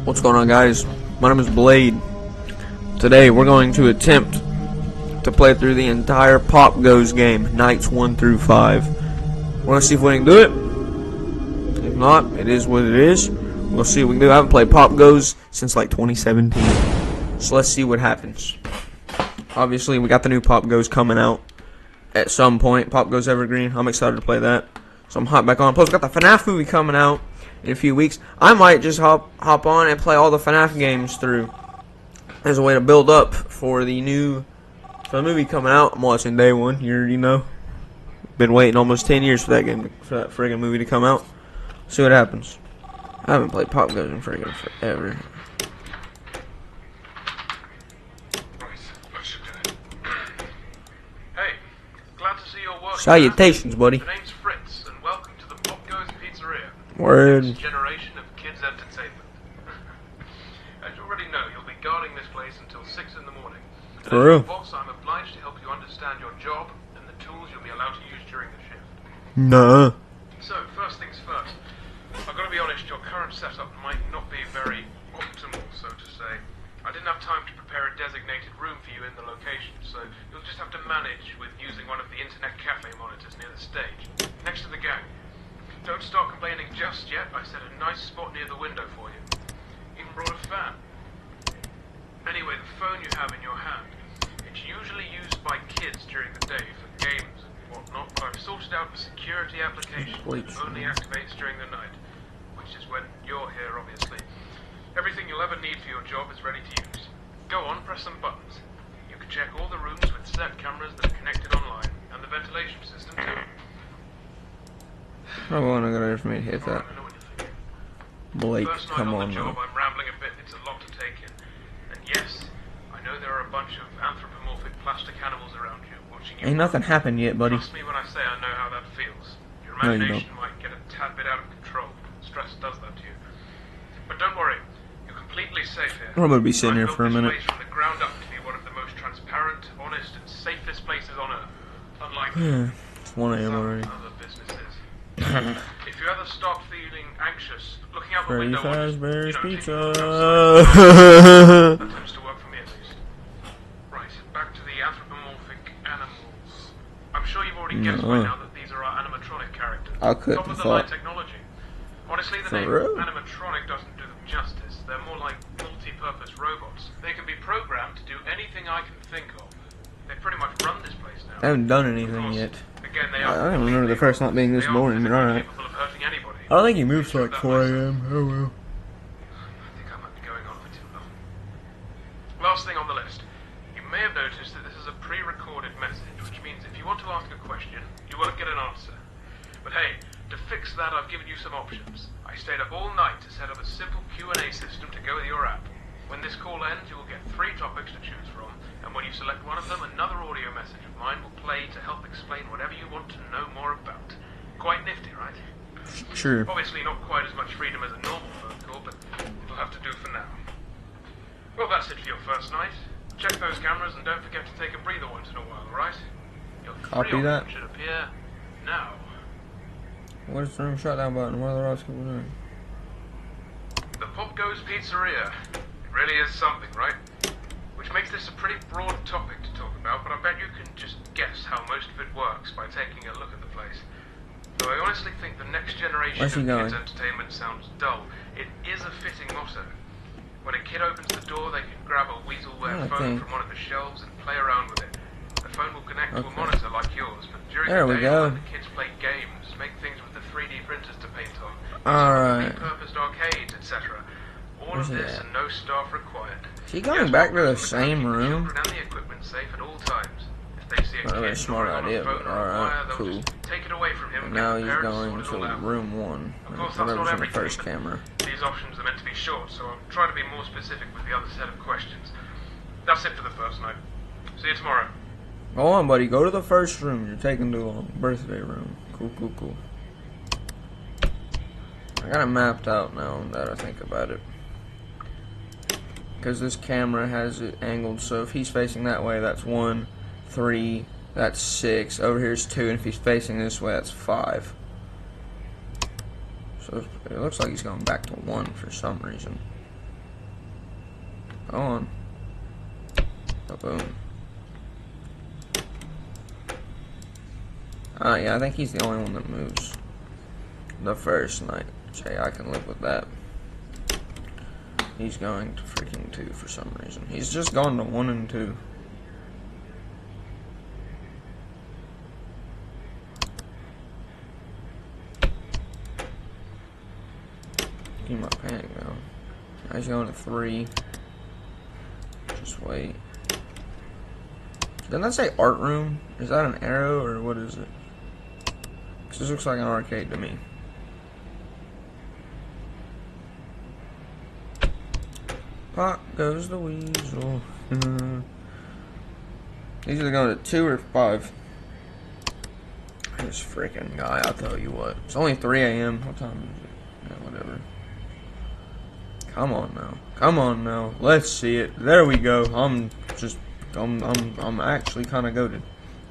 What's going on, guys? My name is Blade. Today we're going to attempt to play through the entire Popgoes game, nights 1 through 5. We're going to see if we can do it. If not, it is what it is. We'll see what we can do. I haven't played Popgoes since like 2017. So let's see what happens. Obviously, we got the new Popgoes coming out at some point. Popgoes Evergreen. I'm excited to play that. So I'm hop back on. Plus, we got the FNAF movie coming out in a few weeks. I might just hop on and play all the FNAF games through as a way to build up for the movie coming out. I'm watching day one. You already know. Been waiting almost 10 years for that friggin' movie to come out. See what happens. I haven't played Popgoes in friggin' forever. Hey, glad to see your work. Salutations, buddy. My name's Fritz, and welcome to the Popgoes Pizzeria. Word. Next generation of kids' entertainment. As you already know, you'll be guarding this place until 6 in the morning. And For real. as your boss, I'm obliged to help you understand your job and the tools you'll be allowed to use during the shift. Nah. So, first things first. I've got to be honest, your current setup might not be very optimal, so to say. I didn't have time to prepare a designated room for you in the location, so you'll just have to manage with using one of the internet cafe monitors near the stage, next to the gang. Don't start complaining just yet. I set a nice spot near the window for you. Even brought a fan. Anyway, the phone you have in your hand, it's usually used by kids during the day for games and whatnot, but I've sorted out a security application that only activates during the night, which is when you're here, obviously. Everything you'll ever need for your job is ready to use. Go on, press some buttons. You can check all the rooms with set cameras that are connected online, and the ventilation system too. I want to go for me to hit that. I know what you're thinking. Blake, First night come on on, the job, man. I'm rambling a bit. It's a lot to take in. And yes, I know there are a bunch of anthropomorphic plastic animals around you watching you. Ain't nothing happened yet, buddy. Trust me when I say I know how that feels. Your No, you imagination might get a tad bit out of control. Stress does that to you. But don't worry, you're completely safe here. I'm gonna be sitting I here built for a this minute. place from the ground up to be one of the most transparent, honest, and safest places on Earth. Unlike It's 1 a.m. some already. other businesses. If you ever start feeling anxious, looking out the Freddy window, or just, Fazbear's taking a Pizza. look outside, that tends to work for me at least. Right, back to the anthropomorphic animals. I'm sure you've already guessed by now that these are our animatronic characters. I couldn't Top of the thought. line technology. Honestly, the For name real? animatronic doesn't do them justice. They're more like multi-purpose robots. They can be programmed to do anything I can think of. They pretty much run this place now. I haven't done Of anything course, yet. Again, they I are don't remember the first not being this they are boring, but physically alright. capable of hurting anybody. I don't think he moves till like That 4 myself. a.m. Oh well. I think I might be going on for too long. Last thing on the list. You may have noticed that this is a pre-recorded message, which means if you want to ask a question, you won't get an answer. But hey, to fix that, I've given you some options. I stayed up all night to set up a simple Q&A system to go with your app. When this call ends, you will get 3 topics to choose from, and when you select one of them, another audio message of mine will play to help explain whatever you want to know more about. Quite nifty, right? Sure. Obviously not quite as much freedom as a normal phone call, but it'll have to do for now. Well, that's it for your first night. Check those cameras and don't forget to take a breather once in a while, alright? Your Copy free that. option should appear now. What is the room shutdown button? What are the rest of doing? The Popgoes Pizzeria. It really is something, right? Which makes this a pretty broad topic to talk about, but I bet you can just guess how most of it works by taking a look at the place. Though I honestly think the next generation Where's he of going? kids' entertainment sounds dull, it is a fitting motto. When a kid opens the door, they can grab a Weaselware phone from one of the shelves and play around with it. The phone will connect to a monitor like yours, but during There the we day, go. let the kids play games, make things with the 3D printers to paint on, Alright. repurposed arcades, etc. All of this and no staff required. Is he going back to the same room? Children and the equipment safe at all times. If they see a Not really a kid smart drawing on a idea, phone but or a alright, wire, they'll cool. just take it away from him And and now get he's the parents going sort it all to out. room 1. Of course, that's Whatever's not in the everything, first but camera. These options are meant to be short, so I'll try to be more specific with the other set of questions. That's it for the first night. See you tomorrow. Go on, buddy. Go to the first room. You're taking too long. Birthday room. Cool, cool, cool. I got it mapped out now that I think about it. Because this camera has it angled, so if he's facing that way, that's 1, 3, that's 6. Over here's 2, and if he's facing this way, that's 5. So it looks like he's going back to 1 for some reason. Go on. Boom. Yeah, I think he's the only one that moves. The first night. Hey, I can live with that. He's going to freaking 2 for some reason. He's just gone to 1 and 2. Keep my panic down. Now he's going to 3. Just wait. Didn't that say art room? Is that an arrow or what is it? Because this looks like an arcade to me. Pop goes the weasel. He's either going to 2 or 5. This freaking guy, I'll tell you what. It's only 3 a.m. What time is it? Yeah, whatever. Come on now. Come on now. Let's see it. There we go. I'm actually kind of goated.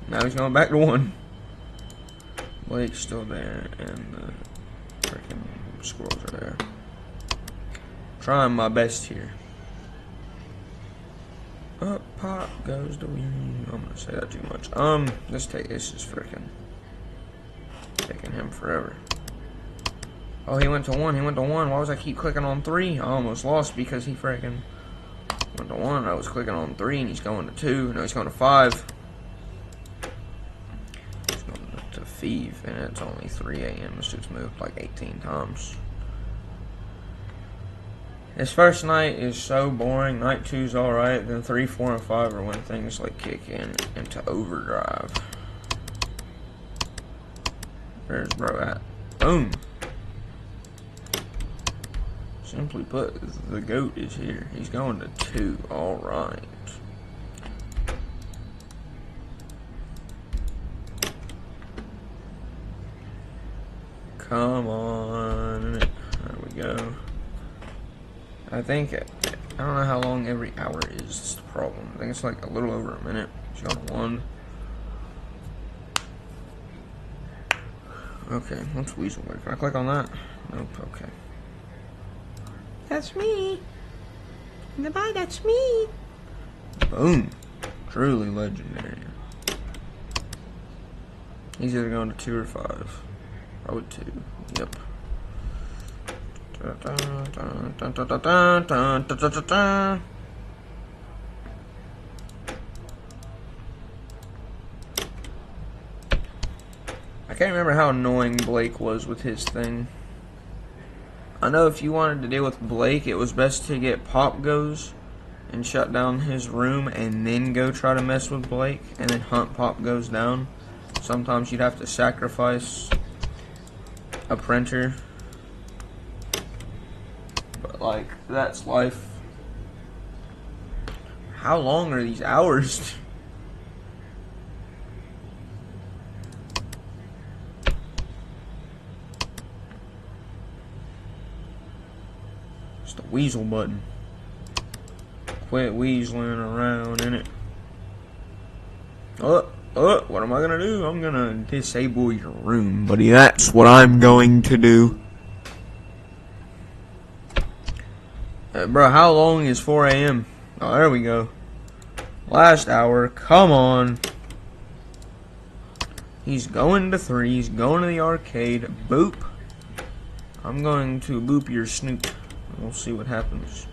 Now he's going back to 1. Blake's still there, and the freaking squirrels are there. Trying my best here. Up pop goes the wind. I'm gonna say that too much. This is freaking taking him forever. Oh, he went to 1. He went to 1. Why was I keep clicking on 3? I almost lost because he freaking went to 1. I was clicking on 3, and he's going to 2. No, he's going to 5. He's going to 5, and it's only 3 a.m. This dude's moved like 18 times. His first night is so boring. Night 2's alright. Then 3, 4, and 5 are when things like kick in into overdrive. Where's bro at? Boom. Simply put, the GOAT is here. He's going to 2. Alright. Come on. There we go. I don't know how long every hour is. That's the problem. I think it's like a little over a minute. He's going to 1. Okay, what's Weasel work? Can I click on that? Nope, okay. That's me. Goodbye, that's me. Boom. Truly legendary. He's either going to 2 or 5. Probably 2. Yep. I can't remember how annoying Blake was with his thing. I know if you wanted to deal with Blake, it was best to get Popgoes and shut down his room and then go try to mess with Blake and then hunt Popgoes down. Sometimes you'd have to sacrifice a printer. But like, that's life. How long are these hours? It's the weasel button. Quit weaseling around, innit? What am I gonna do? I'm gonna disable your room, buddy. That's what I'm going to do. Bro, how long is 4 a.m.? Oh, there we go. Last hour. Come on. He's going to 3. He's going to the arcade. Boop. I'm going to boop your snoot. We'll see what happens.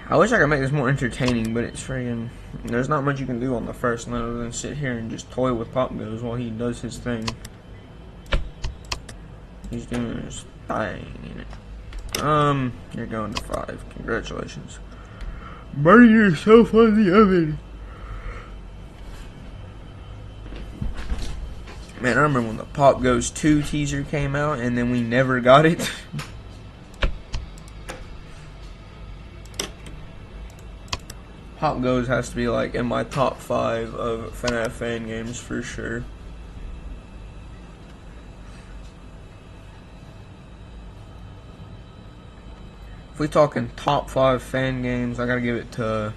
I wish I could make this more entertaining, but it's friggin'... There's not much you can do on the first night other than sit here and just toy with Popgoes while he does his thing. He's doing his thing, innit? You're going to 5. Congratulations. Burn yourself on the oven. Man, I remember when the Popgoes 2 teaser came out and then we never got it. Popgoes has to be like in my top 5 of FNAF fan games for sure. If we talking top 5 fan games, I gotta give it to...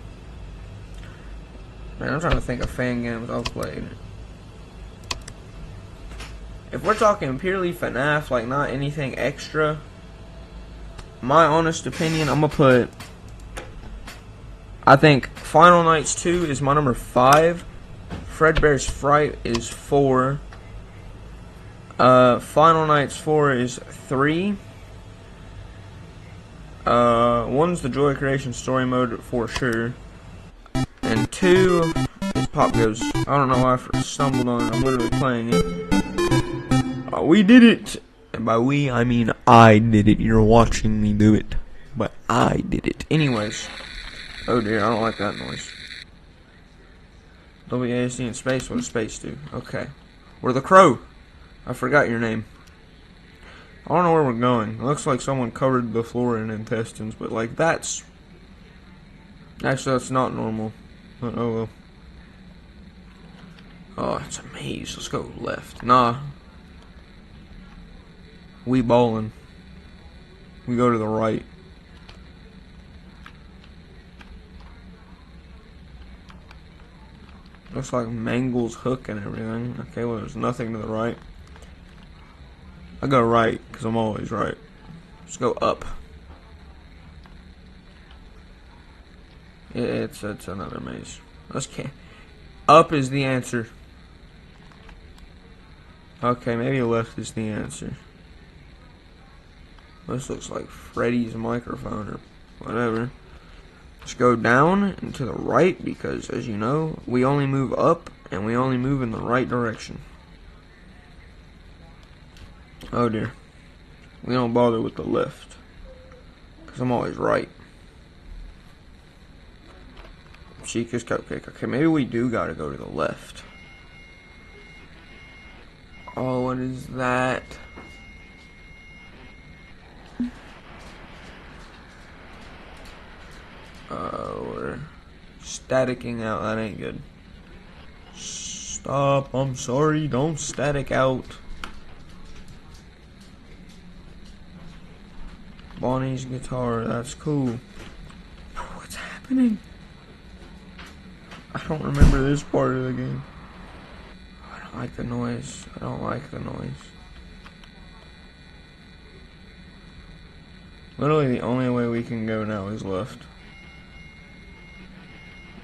Man, I'm trying to think of fan games I've played. if we're talking purely FNAF, like not anything extra, my honest opinion, I'm gonna put, I think Final Nights 2 is my number 5. Fredbear's Fright is 4. Final Nights 4 is 3. 1's the Joy Creation Story Mode for sure. And 2 is Popgoes. I don't know why I stumbled on it. I'm literally playing it. We did it! And by we, I mean I did it. You're watching me do it. But I did it. Anyways. Oh dear, I don't like that noise. WASD in space? What does space do? Okay. We're the Crow. I forgot your name. I don't know where we're going. It looks like someone covered the floor in intestines, but like that's... Actually, that's not normal. But oh well. Oh, it's a maze. Let's go left. Nah. We bowling. We go to the right. Looks like Mangle's hook and everything. Okay, well, there's nothing to the right. I go right, because I'm always right. Let's go up. It's another maze. Up is the answer. Okay, maybe left is the answer. This looks like Freddy's microphone or whatever. Let's go down and to the right because, as you know, we only move up and we only move in the right direction. Oh dear. We don't bother with the left because I'm always right. Chica's Cupcake. Okay, maybe we do gotta go to the left. Oh, what is that? We're staticking out. That ain't good. Stop. I'm sorry. Don't static out. Bonnie's guitar. That's cool. What's happening? I don't remember this part of the game. I don't like the noise. I don't like the noise. Literally the only way we can go now is left.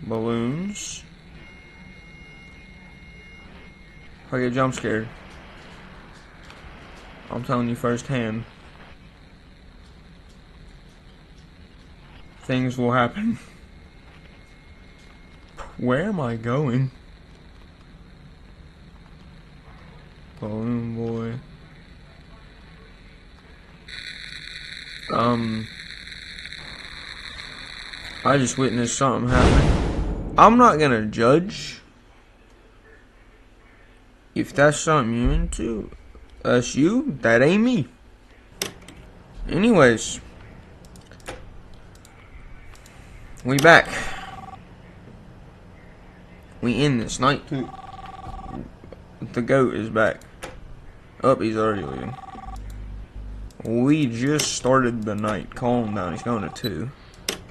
Balloons. If I get jump scared, I'm telling you firsthand, things will happen. Where am I going? Balloon boy. I just witnessed something happen. I'm not gonna judge if that's something you into. That's you. That ain't me. Anyways, we back. We in this night too. The goat is back. Oh, he's already leaving. We just started the night. Calm down. He's going to 2,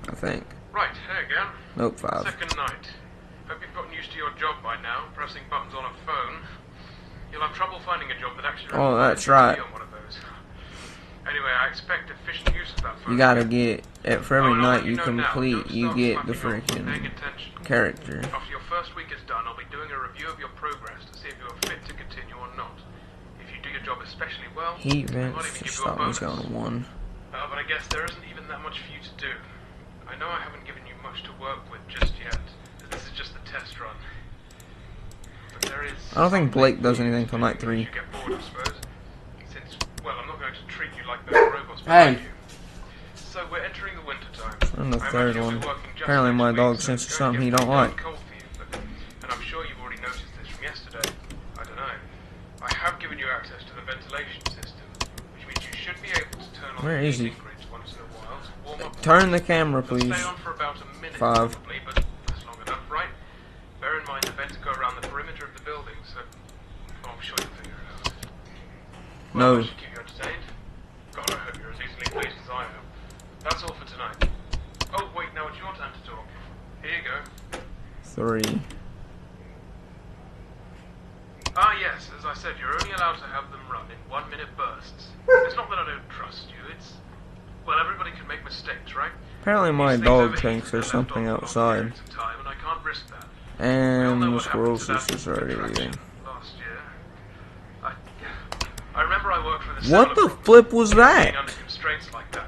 I think. Right, hey again. Nope, 5. Second night. Hope you've gotten used to your job by now, pressing buttons on a phone. You'll have trouble finding a job that actually Oh, that's right. on one of those. Anyway, I expect efficient use of that phone. You gotta get, for every night you know complete, now. you get the Paying freaking attention. character. After your first week is done, I'll be doing a review of your progress to see if you are fit to continue or not. If you do your job especially well, Heat I might vents even to give you a stop me bonus. going to 1. But I guess there isn't even that much for you to do. I know I haven't given you much to work with just yet. This is just the test run. But there is... I don't think Blake does anything till night 3. You get bored, I suppose. Since, well, I'm not going to treat you like those robots Hey! behind you. So we're entering the winter time. And the third one. Apparently my dog senses something he don't like. And I'm sure you've already noticed this from yesterday. I don't know. I have given you access to the ventilation system, which means you should be able to turn on Where the is he? heating grids once in a while to warm up. Turn the camera, They'll please. stay on for about a minute 5. probably, but that's long enough, right? Bear in mind the vents go around the perimeter of the building, so I'm sure you'll figure it out. Well, No. that should keep you entertained. God, I hope you're as easily pleased as I am. That's all for tonight. Oh, wait, now it's your time to talk. Here you go. 3. Ah, yes. yes, as I said, you're only allowed to have them run in 1 minute bursts. It's not that I don't trust you, it's... Well, everybody can make mistakes, right? Apparently my These things dog overheat thinks when there's they're left something on for long outside. periods of time, and I can't risk that. We all And know the what squirrel happened to that sister's already contraction leaving. last year. I remember I worked for the What the similar problem. flip was that? Being under constraints like that,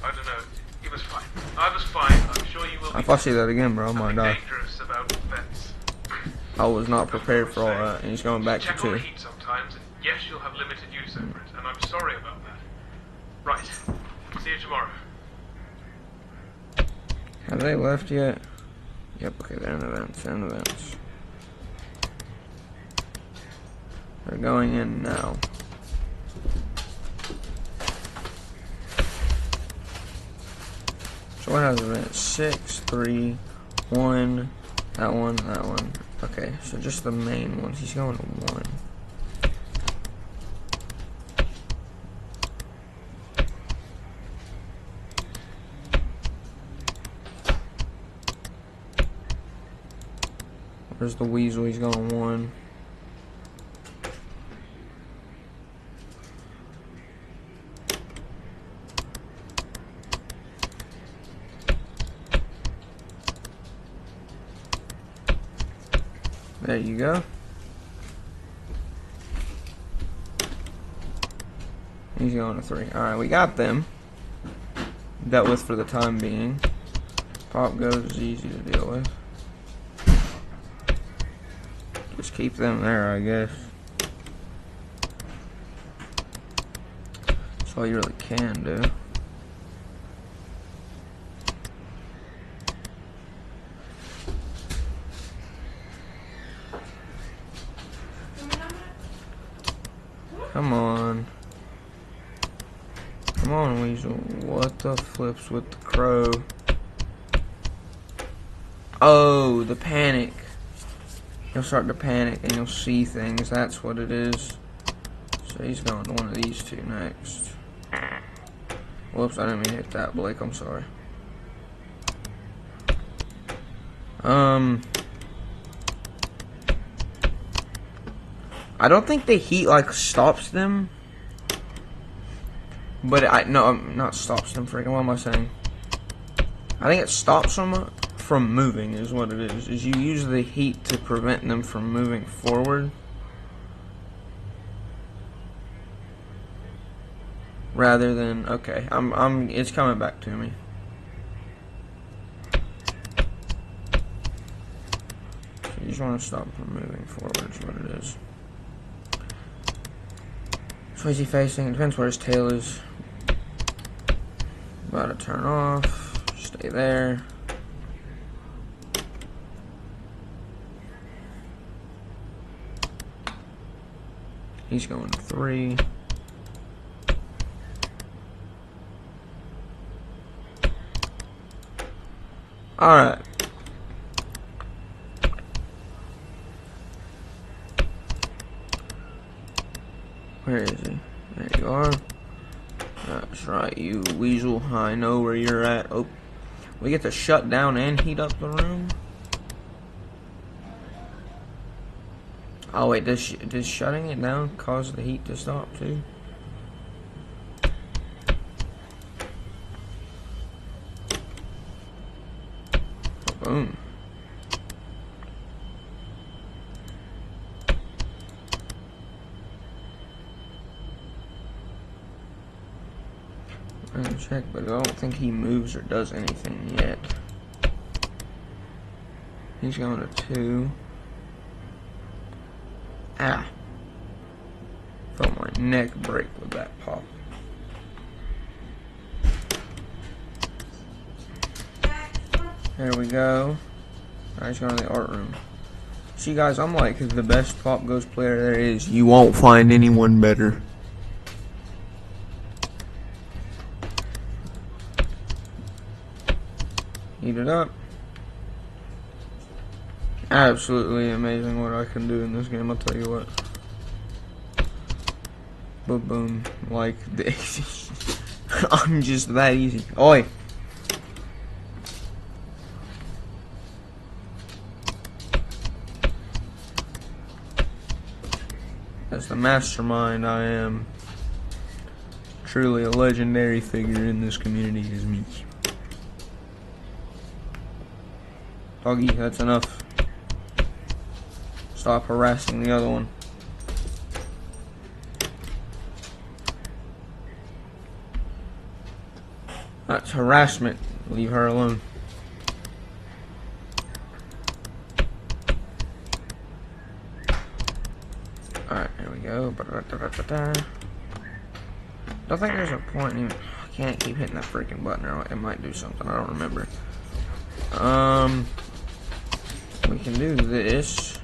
I don't know. It was fine. I was fine. I'm sure you will be. If I see that again, bro, I might Nothing die. dangerous about vents. I was not prepared for all that, and he's going back to Check on the 2. heat sometimes, and yes, you'll have limited use over it, and I'm sorry about that. Right. See you tomorrow. Have they left yet? Yep, okay, they're in the vents, they're in the vents. They're going in now. So what has the vent? 6, 3, 1, that one, that one. Okay, so just the main ones. He's going to 1. Where's the weasel? He's going 1. There you go. He's going to 3. Alright, we got them. Dealt with for the time being. Popgoes is easy to deal with. Just keep them there, I guess. That's all you really can do. Come on. Come on, weasel. What the flips with the crow? Oh, the panic. He'll start to panic and you'll see things. That's what it is. So he's going to one of these 2 next. Whoops, I didn't mean to hit that, Blake. I'm sorry. I don't think the heat like stops them. But no, not stops them. Freaking, what am I saying? I think it stops them from moving is what it is. Is you use the heat to prevent them from moving forward, rather than okay. It's coming back to me. So you just want to stop from moving forward is what it is. So is he facing? It depends where his tail is. About to turn off. Stay there. He's going 3. Alright. Where is he? There you are. That's right, you weasel. I know where you're at. Oh, we get to shut down and heat up the room? Oh wait, does shutting it down cause the heat to stop too? Boom. Check, but I don't think he moves or does anything yet. He's going to 2. Ah. Felt my neck break with that pop. There we go. Alright, he's going to the art room. See guys, I'm like the best Popgoes player there is. You won't find anyone better. Heat it up. Absolutely amazing what I can do in this game, I'll tell you what. Boom, boom, like this. I'm just that easy. Oi! As the mastermind, I am truly a legendary figure in this community is me. Doggy, that's enough. Stop harassing the other one. That's harassment. Leave her alone. Alright, here we go. Don't think there's a point in... I can't keep hitting that freaking button or it might do something. I don't remember. We can do this.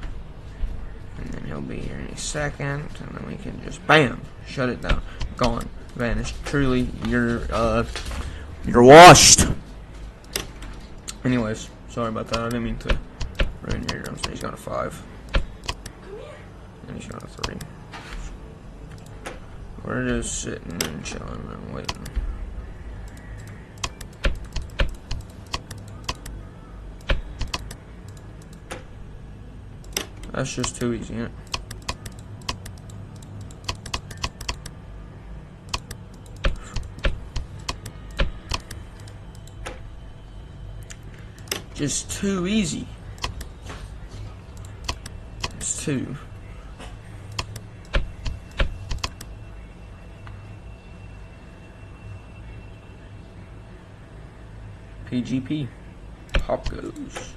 And then he'll be here any second. And then we can just... BAM! Shut it down. Gone. Vanished. Truly, you're washed! Anyways, sorry about that. I didn't mean to ruin your drums. He's got a 5. And he's got a 3. We're just sitting and chilling and waiting. That's just too easy, isn't it? Just too easy. It's too. PGP. Popgoes.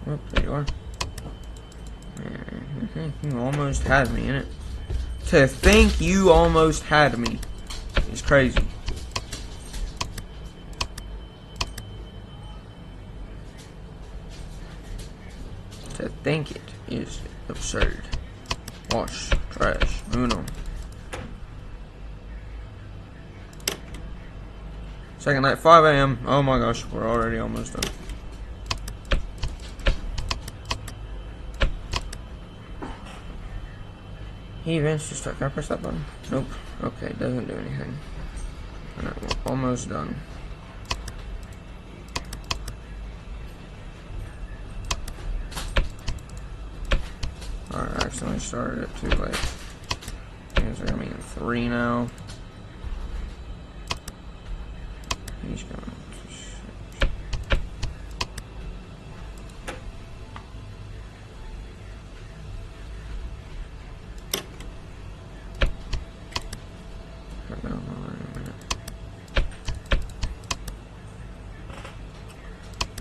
Oh, there you are. You almost had me, innit? To think you almost had me is crazy. To think it is absurd. Wash, trash, moving on. Second night, 5 a.m. Oh my gosh, we're already almost done. He events to start. Can I press that button? Nope. Okay, doesn't do anything. Alright, we're almost done. Alright, I accidentally started it too late. I guess we're gonna be in 3 now. He's going to 6.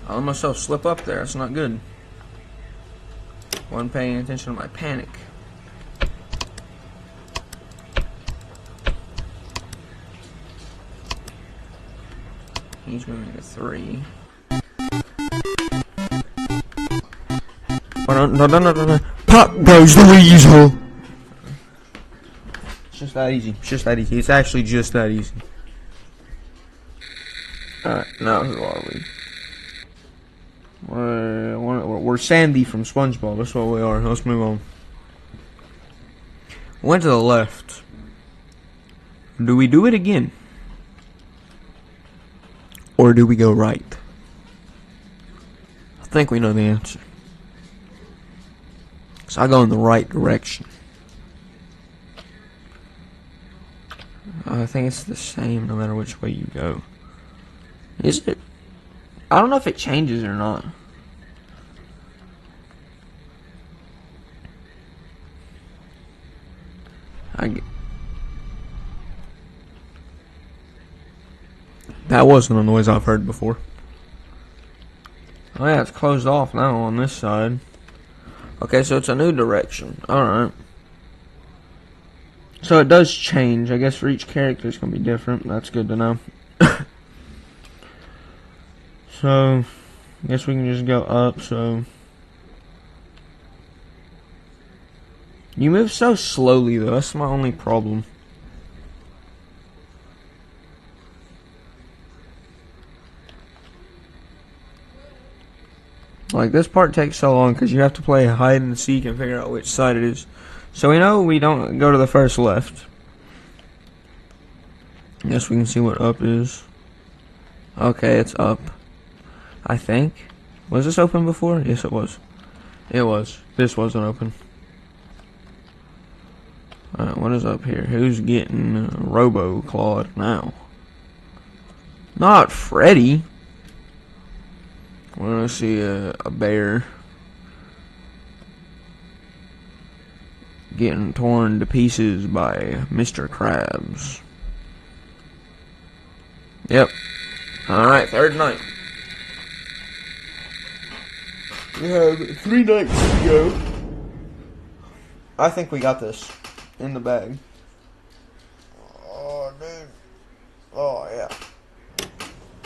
I let myself slip up there. That's not good. Wasn't paying attention to my panic. He's moving to 3. No. Pop goes the weasel. It's just that easy. It's just that easy. It's actually just that easy. Alright, now who are we? We're Sandy from SpongeBob. That's what we are. Let's move on. Went to the left. Do we do it again? Or do we go right? I think we know the answer. So I go in the right direction. I think it's the same no matter which way you go. Is it? I don't know if it changes or not. That wasn't a noise I've heard before. Oh yeah, it's closed off now on this side. Okay, so it's a new direction. Alright. So it does change. I guess for each character it's going to be different. That's good to know. So, I guess we can just go up, so... You move so slowly though, that's my only problem. Like, this part takes so long because you have to play hide and seek and figure out which side it is. So we know we don't go to the first left. Guess we can see what up is. Okay, it's up. I think. Was this open before? Yes, it was. It was. This wasn't open. Alright, what is up here? Who's getting robo-clawed now? Not Freddy. We're gonna see a bear getting torn to pieces by Mr. Krabs. Yep. Alright, third night. We have 3 nights to go. I think we got this in the bag. Oh, dude. Oh, yeah.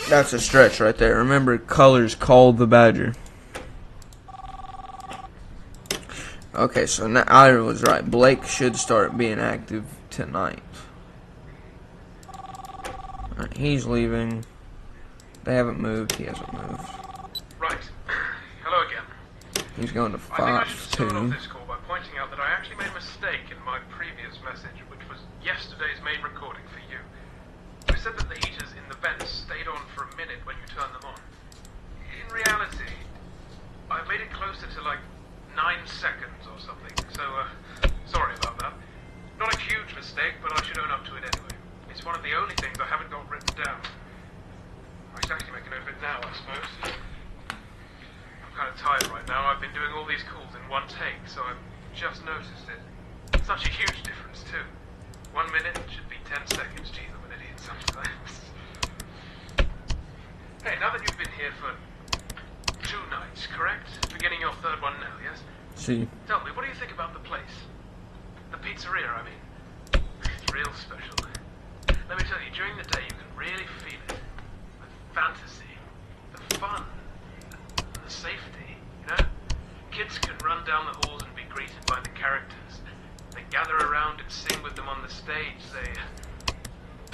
That's a stretch right there. Remember, colors called the badger. Okay, so now I was right. Blake should start being active tonight. Alright, he's leaving. They haven't moved. He hasn't moved. Right. Hello again. He's going to I think I should start off 5-2. this call by pointing out that I actually made a mistake in my previous message, which was yesterday's main recording for you. I said that the heaters in the vents stayed on for a minute when you turned them on. In reality, I made it closer to like 9 seconds or something, so sorry about that. Not a huge mistake, but I should own up to it anyway. It's one of the only things I haven't got written down. I should actually make a note of it now, I suppose. I'm kind of tired right now. I've been doing all these calls in one take, so I've just noticed it. Such a huge difference, too. 1 minute should be 10 seconds. Geez, I'm an idiot sometimes. Hey, now that you've been here for 2 nights, correct? Beginning your 3rd one now, yes? See. Tell me, what do you think about the place? The pizzeria, I mean. It's real special. Let me tell you, during the day you can really feel it. The fantasy, the fun, the safety, you know? Kids can run down the halls and be greeted by the characters. They gather around and sing with them on the stage. They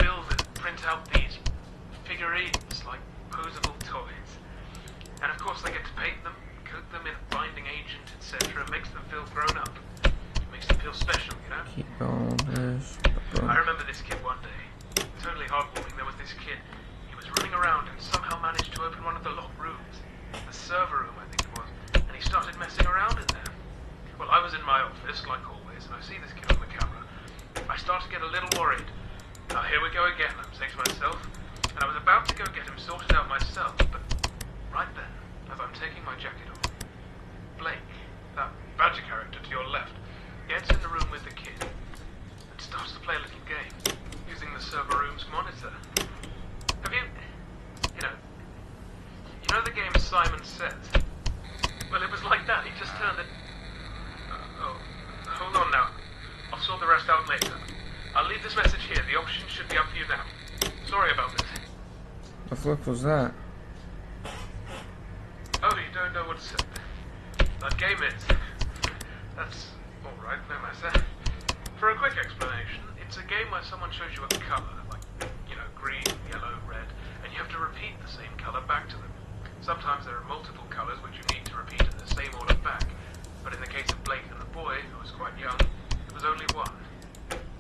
build and print out these figurines like posable toys. And of course they get to paint them, coat them in a binding agent, etc. It makes them feel grown up. It makes them feel special, you know? Keep going. There's I remember this kid one day. Totally heartwarming. There was this kid. He was running around and somehow managed to open one of the locked rooms. The server room, I think it was. And he started messing around in there. Well, I was in my office, like always, and I see this kid on the camera. I start to get a little worried. Now, here we go again, I'm saying to myself. And I was about to go get him sorted out myself, but right then, as I'm taking my jacket off, Blake, that badger character to your left, gets in the room with the kid and starts to play a little game using the server room's monitor. Have you know the game Simon Says? Well, it was like that. He just turned it. Hold on now. I'll sort the rest out later. I'll leave this message here. The option should be up for you now. Sorry about this. the fuck was that? Oh, you don't know what to say. That game is. That's alright, no matter. For a quick explanation, it's a game where someone shows you a colour, like, green, yellow, red, and you have to repeat the same colour back to them. Sometimes there are multiple colours which you need to repeat in the same order back, but in the case of Blake and the boy, who was quite young, it was only one.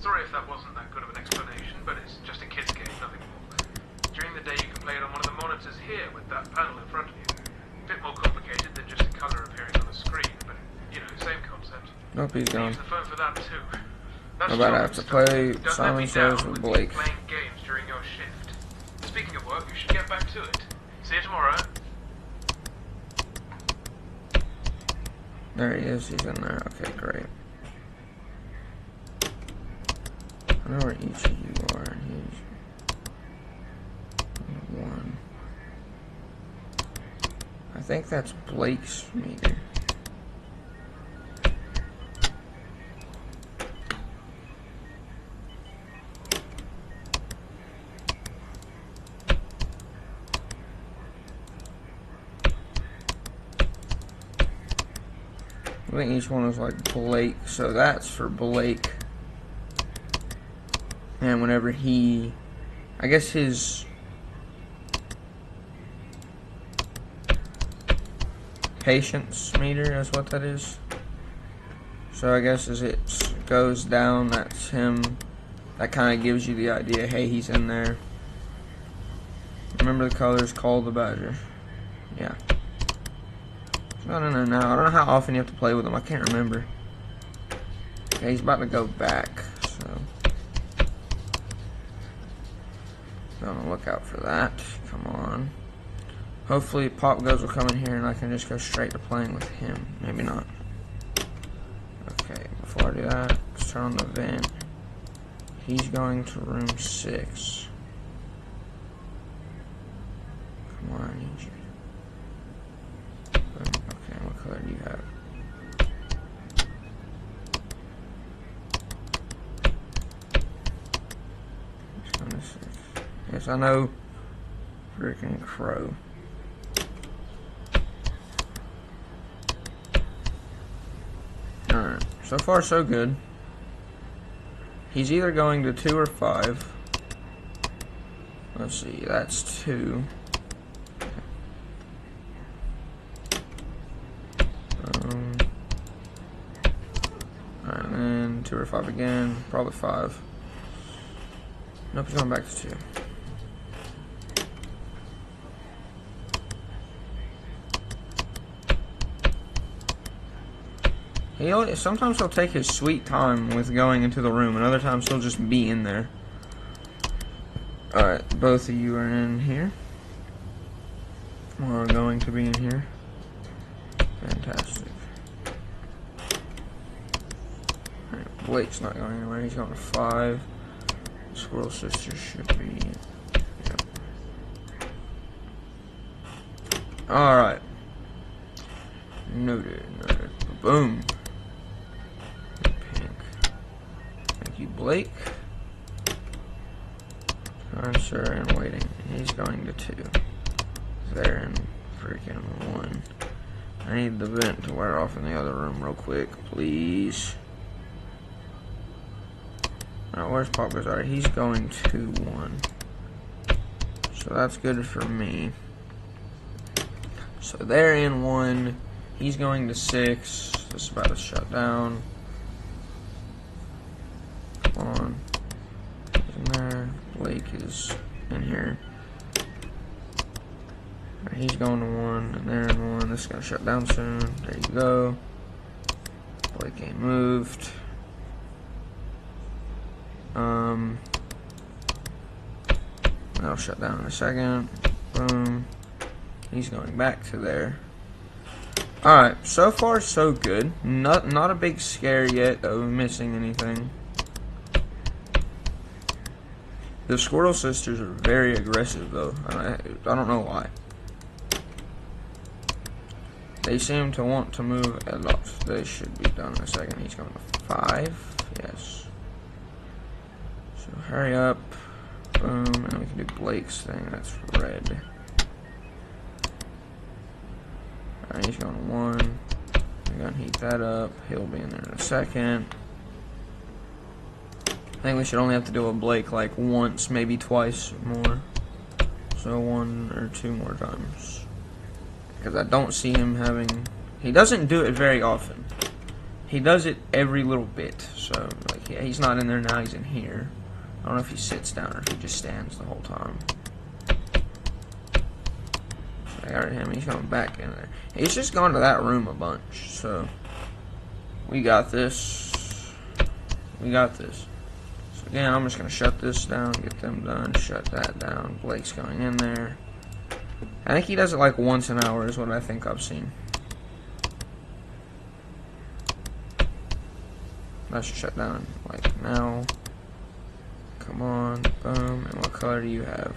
Sorry if that wasn't that good of an explanation, but it's just a kid's game, nothing more. During the day you can play it on one of the monitors here with that panel in front of you. A bit more complicated than just a colour appearing on the screen, but, same concept. Nope, he's gone. Use the phone for that too. That's I'm about to job have to stuff. play Don't let Simon me Says down with with Blake. playing games during your shift. Speaking of work, you should get back to it. See you tomorrow. There he is, he's in there. Okay, great. I know where each of you are. He's one. I think that's Blake's meter. I think each one is like Blake, so that's for Blake. And whenever he, I guess his patience meter is what that is. So I guess as it goes down, that's him that kind of gives you the idea, hey, he's in there. Remember the colors, call the badger. Yeah. I don't know now. I don't know how often you have to play with him. I can't remember. Okay, he's about to go back, so be on the lookout for that. Come on. Hopefully Popgoes will come in here and I can just go straight to playing with him. Maybe not. Okay, before I do that, let's turn on the vent. He's going to room 6. Come on, I need you. Okay, what color do you have? He's going to 6. Yes, I know. Freaking crow. Alright, so far so good. He's either going to 2 or 5. Let's see, that's 2. Alright, and then 2 or 5 again. Probably 5. Nope, he's going back to 2. Sometimes he'll take his sweet time with going into the room, and other times he'll just be in there. Alright, both of you are in here. We're going to be in here. Fantastic. Alright, Blake's not going anywhere. He's going to 5. Squirrel Sister should be... Yep. Alright. Noted. Boom. Thank you, Blake. Answer and waiting. He's going to 2. There and freaking 1. I need the vent to wear off in the other room real quick, please. Alright, where's Popgoes? Alright, he's going to 1. So that's good for me. So they're in 1. He's going to 6. This is about to shut down. Come on. He's in there. Blake is in here. Right, he's going to 1, and they're in 1. This is going to shut down soon. There you go. Blake ain't moved. That'll shut down in a second. Boom. He's going back to there. Alright, so far so good. Not a big scare yet of missing anything. The Squirrel Sisters are very aggressive though. I don't know why. They seem to want to move a lot. They should be done in a second. He's going to 5. Yes. So hurry up. Boom. And we can do Blake's thing. That's red. Alright, he's going to 1. We're going to heat that up. He'll be in there in a second. I think we should only have to do a Blake like once, maybe twice more. So 1 or 2 more times. Because I don't see him having... He doesn't do it very often. He does it every little bit. So, like, yeah, he's not in there now, he's in here. I don't know if he sits down or if he just stands the whole time. So I got him, he's going back in there. He's just gone to that room a bunch, so... We got this. We got this. So again, I'm just going to shut this down, get them done, shut that down. Blake's going in there. I think he does it like once an hour is what I think I've seen. That should shut down like now. Come on, boom. And what color do you have?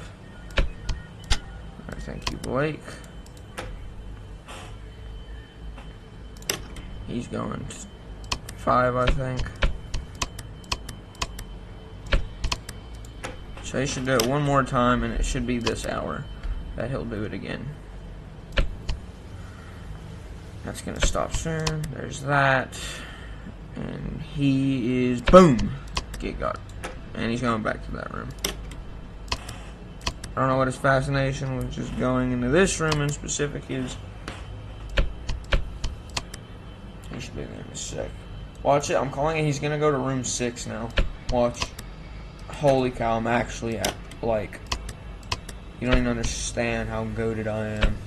Alright, thank you, Blake. He's going to 5, I think. So he should do it one more time, and it should be this hour that he'll do it again. That's going to stop soon. There's that. And he is... Boom! Get got it. And he's going back to that room. I don't know what his fascination with just going into this room in specific is. He should be there in a sec. Watch it. I'm calling it. He's going to go to room 6 now. Watch. Holy cow, I'm actually at, like, you don't even understand how goated I am.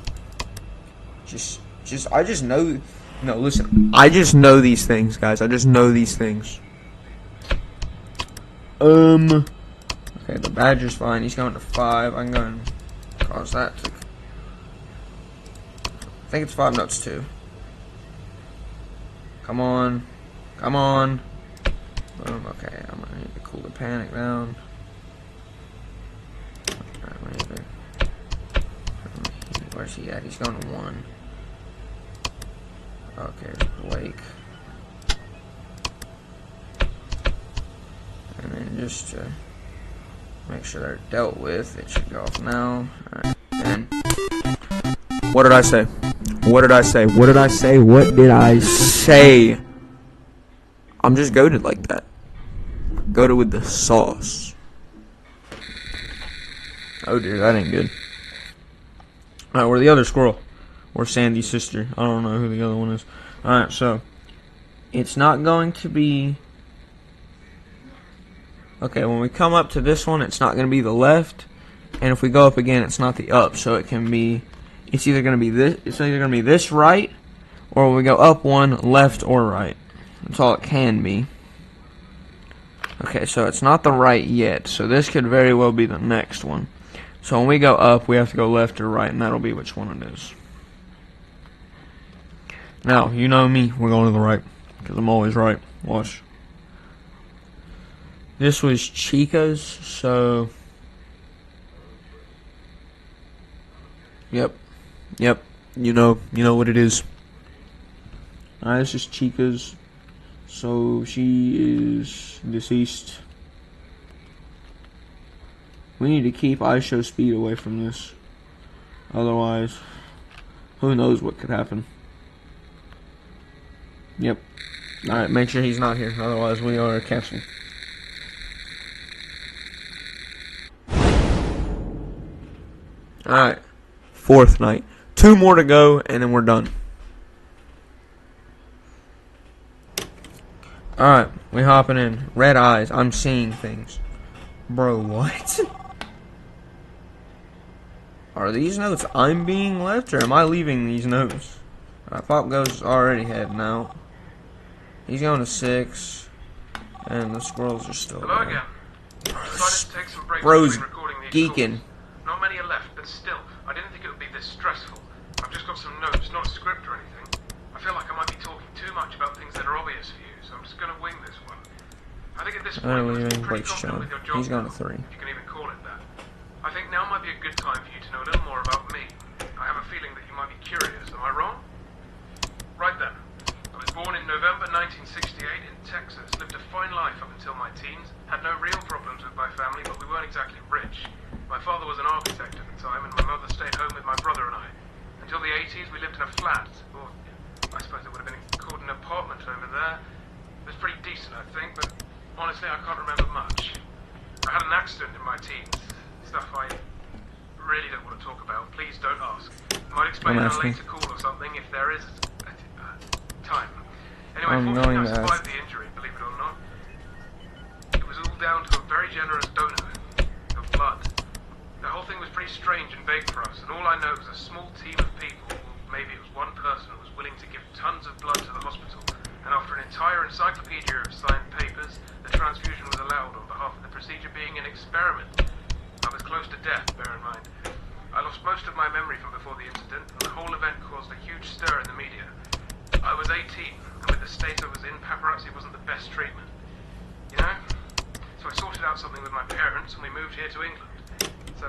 I just know, no, listen, I just know these things, guys. I just know these things. Okay, the Badger's fine. He's going to 5. I'm going to cause that to, I think it's 5, no, it's 2. Come on. Come on. Boom, okay, I'm going to need to cool the panic down. Where's he at? He's going to 1. Okay, Blake. And then just to make sure they're dealt with, it should go off now. Alright, and what did I say? What did I say? What did I say? What did I say? I'm just goated like that. Goated with the sauce. Oh dear, that ain't good. Alright, where's the other squirrel? Or Sandy's sister. I don't know who the other one is. Alright, so it's not going to be. Okay, when we come up to this one, it's not going to be the left. And if we go up again, it's not the up. So it can be. It's either going to be this. It's either going to be this right, or when we go up one, left or right. That's all it can be. Okay, so it's not the right yet. So this could very well be the next one. So when we go up, we have to go left or right, and that'll be which one it is. Now, you know me, we're going to the right, because I'm always right. Watch. This was Chica's, so... Yep, you know what it is. Alright, this is Chica's, so she is deceased. We need to keep ISO speed away from this. Otherwise, who knows what could happen. Yep. Alright, make sure he's not here. Otherwise, we are canceled. Alright. 4th night. 2 more to go, and then we're done. Alright, we hopping in. Red eyes. I'm seeing things. Bro, what? Are these notes I'm being left, or am I leaving these notes? Popgoes already heading out. He's going to 6, and the squirrels are still Hello there. again. Decided to take some breaks Bro's between recording these geeking. calls. Not many are left, but still, I didn't think it would be this stressful. I've just got some notes, not a script or anything. I feel like I might be talking too much about things that are obvious for you, so I'm just going to wing this one. I think at this point, you're pretty confident with your job. He's going to 3. If you can even call it that. I think now might be a good time for you to know a little more about me. I have a feeling that you might be curious. Am I wrong? Right then. I was born in November 1968 in Texas. Lived a fine life up until my teens. Had no real problems with my family, but we weren't exactly rich. My father was an architect at the time, and my mother stayed home with my brother and I. Until the 80s, we lived in a flat. Or, I suppose it would have been called an apartment over there. It was pretty decent, I think, but honestly, I can't remember much. I had an accident in my teens. Stuff I really don't want to talk about. Please don't ask. Might explain in a later call or something if there is time. Anyway, fortunately I survived the injury, believe it or not. It was all down to a very generous donor of blood. The whole thing was pretty strange and vague for us, and all I know is a small team of people, or maybe it was one person, who was willing to give tons of blood to the hospital. And after an entire encyclopedia of signed papers, the transfusion was allowed on behalf of the procedure being an experiment. I was close to death, bear in mind. I lost most of my memory from before the incident, and the whole event caused a huge stir in the media. I was 18, and with the state I was in, paparazzi wasn't the best treatment. You know? So I sorted out something with my parents, and we moved here to England. So,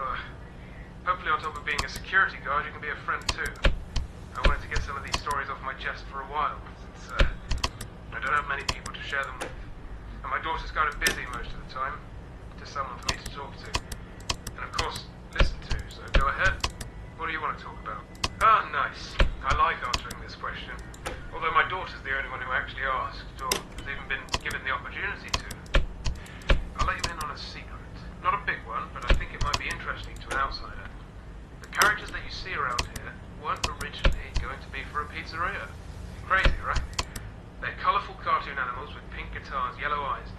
hopefully on top of being a security guard, you can be a friend too. I wanted to get some of these stories off my chest for a while, since I don't have many people to share them with. And my daughter's kind of busy most of the time, just someone for me to talk to. And of course, listen to, so go ahead. What do you want to talk about? Ah, nice. I like answering this question. Although my daughter's the only one who actually asked, or has even been given the opportunity to. I'll let you in on a secret. Not a big one, but I think it might be interesting to an outsider. The characters that you see around here weren't originally going to be for a pizzeria. Crazy, right? They're colourful cartoon animals with pink guitars, yellow eyes.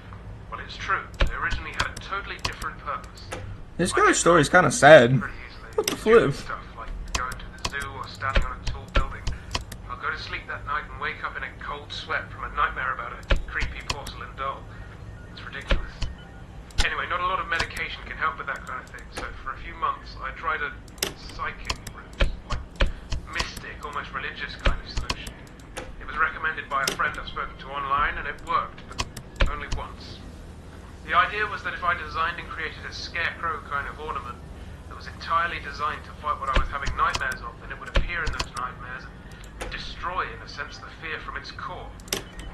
Well, it's true. They originally had a totally different purpose. This guy's story is kind of sad. Pretty easily. What the flip? Stuff like going to the zoo or standing on a tall building. I'll go to sleep that night and wake up in a cold sweat from a nightmare about a creepy porcelain doll. It's ridiculous. Anyway, not a lot of medication can help with that kind of thing, so for a few months I tried a psychic route, like mystic, almost religious kind of solution. It was recommended by a friend I've spoken to online, and it worked, but only once. The idea was that if I designed and created a scarecrow kind of ornament that was entirely designed to fight what I was having nightmares of, then it would appear in those nightmares and destroy, in a sense, the fear from its core.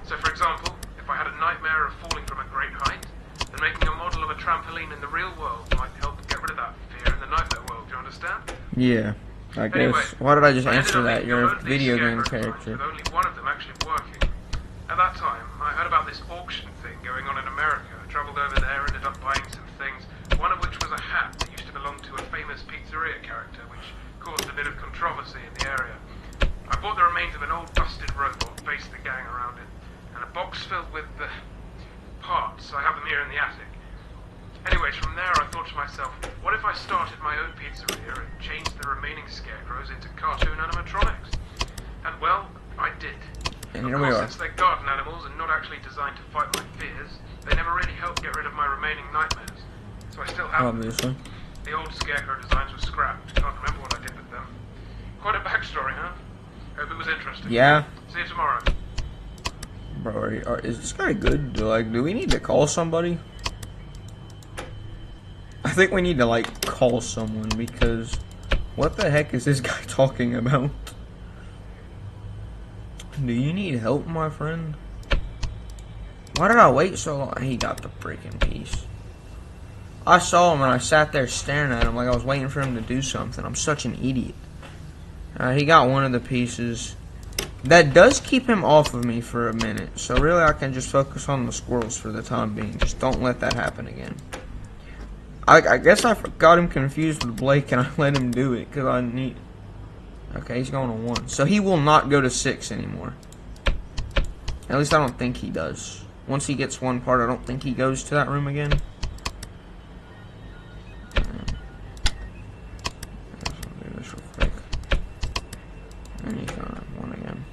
So, for example, if I had a nightmare of falling from a great height, then making a model of a trampoline in the real world might help get rid of that fear in the nightmare world. Do you understand? Yeah, I guess. Anyway, Why did I just I ended answer up that? making You're a only video game scarecrow designs, character. with only one of them actually working. At that time, I heard about this auction thing going on in America. I travelled over there, ended up buying some things, one of which was a hat that used to belong to a famous pizzeria character, which caused a bit of controversy in the area. I bought the remains of an old busted robot, based the gang around it, and a box filled with the parts. I have them here in the attic. Anyways, from there I thought to myself, what if I started my own pizzeria and changed the remaining scarecrows into cartoon animatronics? And well, I did. And Of here we course, are. since they're garden animals and not actually designed to fight my fears, they never really helped get rid of my remaining nightmares. So I still have them. Obviously. The old scarecrow designs were scrapped. Can't remember what I did with them. Quite a backstory, huh? Hope it was interesting. Yeah. See you tomorrow. Bro, is this guy good? Do we need to call somebody? I think we need to, like, call someone, because what the heck is this guy talking about? Do you need help, my friend? Why did I wait so long? He got the freaking piece. I saw him and I sat there staring at him like I was waiting for him to do something. I'm such an idiot. He got one of the pieces. That does keep him off of me for a minute. So really I can just focus on the squirrels for the time being. Just don't let that happen again. I guess I got him confused with Blake and I let him do it because I need... Okay, he's going to 1. So he will not go to 6 anymore. At least I don't think he does. Once he gets one part, I don't think he goes to that room again. Let's do this real quick. And he's going to 1 again.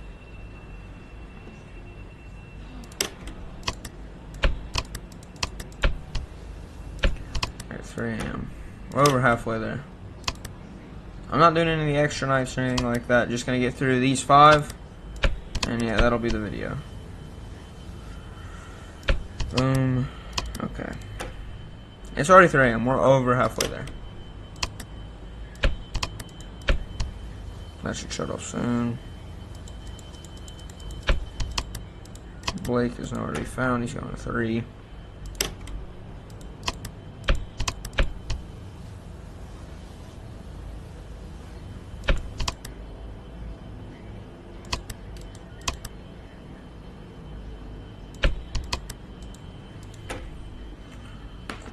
Alright, 3 a.m. We're over halfway there. I'm not doing any of the extra nights or anything like that. Just going to get through these 5. And yeah, that'll be the video. Boom. Okay. It's already 3 a.m. We're over halfway there. That should shut off soon. Blake is nowhere to be found. He's going to 3.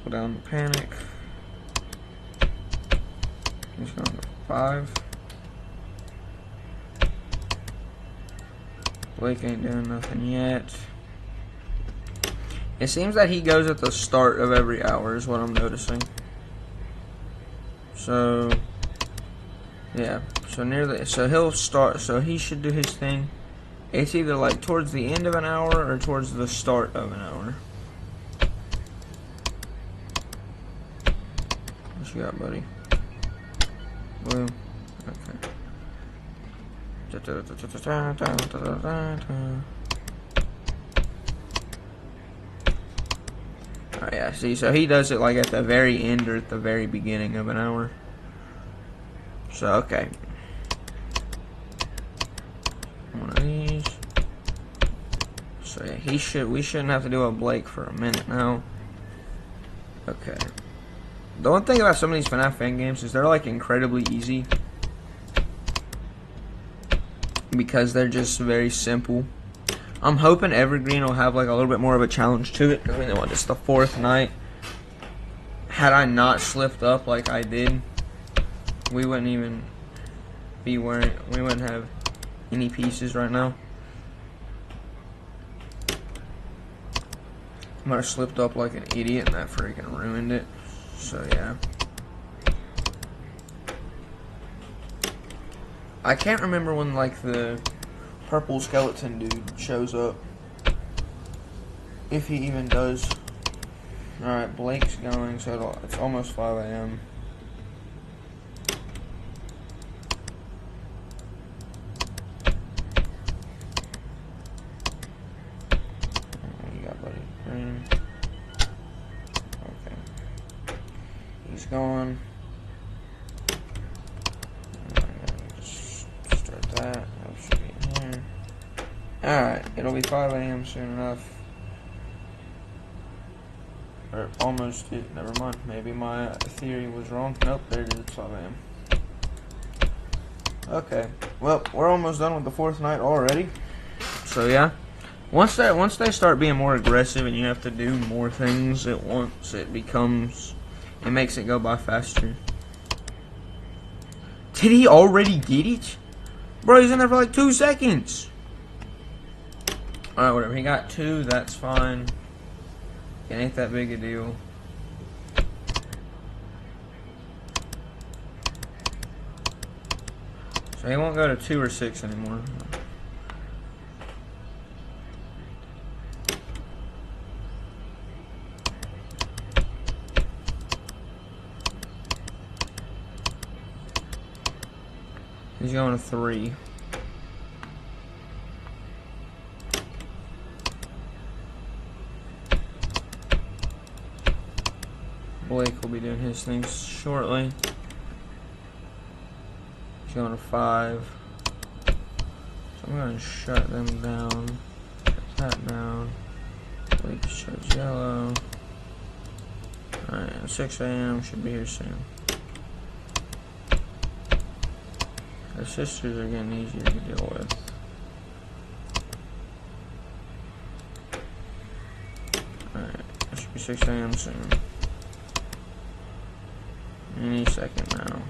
Down to panic. He's going to 5. Blake ain't doing nothing yet. It seems that he goes at the start of every hour is what I'm noticing. So yeah, so he'll start, so he should do his thing. It's either like towards the end of an hour or towards the start of an hour. What you got, buddy? Blue. Okay. Oh yeah, see, so he does it like at the very end or at the very beginning of an hour. So, okay. One of these. So yeah, we shouldn't have to do a Blake for a minute now. Okay. The one thing about some of these FNAF fan games is they're like incredibly easy. Because they're just very simple. I'm hoping Evergreen will have like a little bit more of a challenge to it. Because I mean, what, it's the 4th night. Had I not slipped up like I did, we wouldn't even be wearing, we wouldn't have any pieces right now. I might have slipped up like an idiot and that freaking ruined it. So yeah. I can't remember when like the purple skeleton dude shows up. If he even does. Alright, Blake's going, so it's almost 5 a.m. You got Buddy Green. Okay. He's going. Just start that. That should be in here. Alright, it'll be 5 a.m. soon enough. Or almost, never mind. Maybe my theory was wrong. Nope, there it is. It's 5 a.m. Okay. Well, we're almost done with the 4th night already. So yeah. Once they start being more aggressive and you have to do more things at once, it makes it go by faster. Did he already get it? Bro, he's in there for like 2 seconds. Alright, whatever. He got 2, that's fine. It ain't that big a deal. So he won't go to 2 or 6 anymore. He's going to 3. Blake will be doing his things shortly. He's going to 5. So I'm going to shut them down. Shut that down. Blake shows yellow. Alright, 6 a.m. should be here soon. Our sisters are getting easier to deal with. Alright, it should be 6 a.m. soon. Any second now.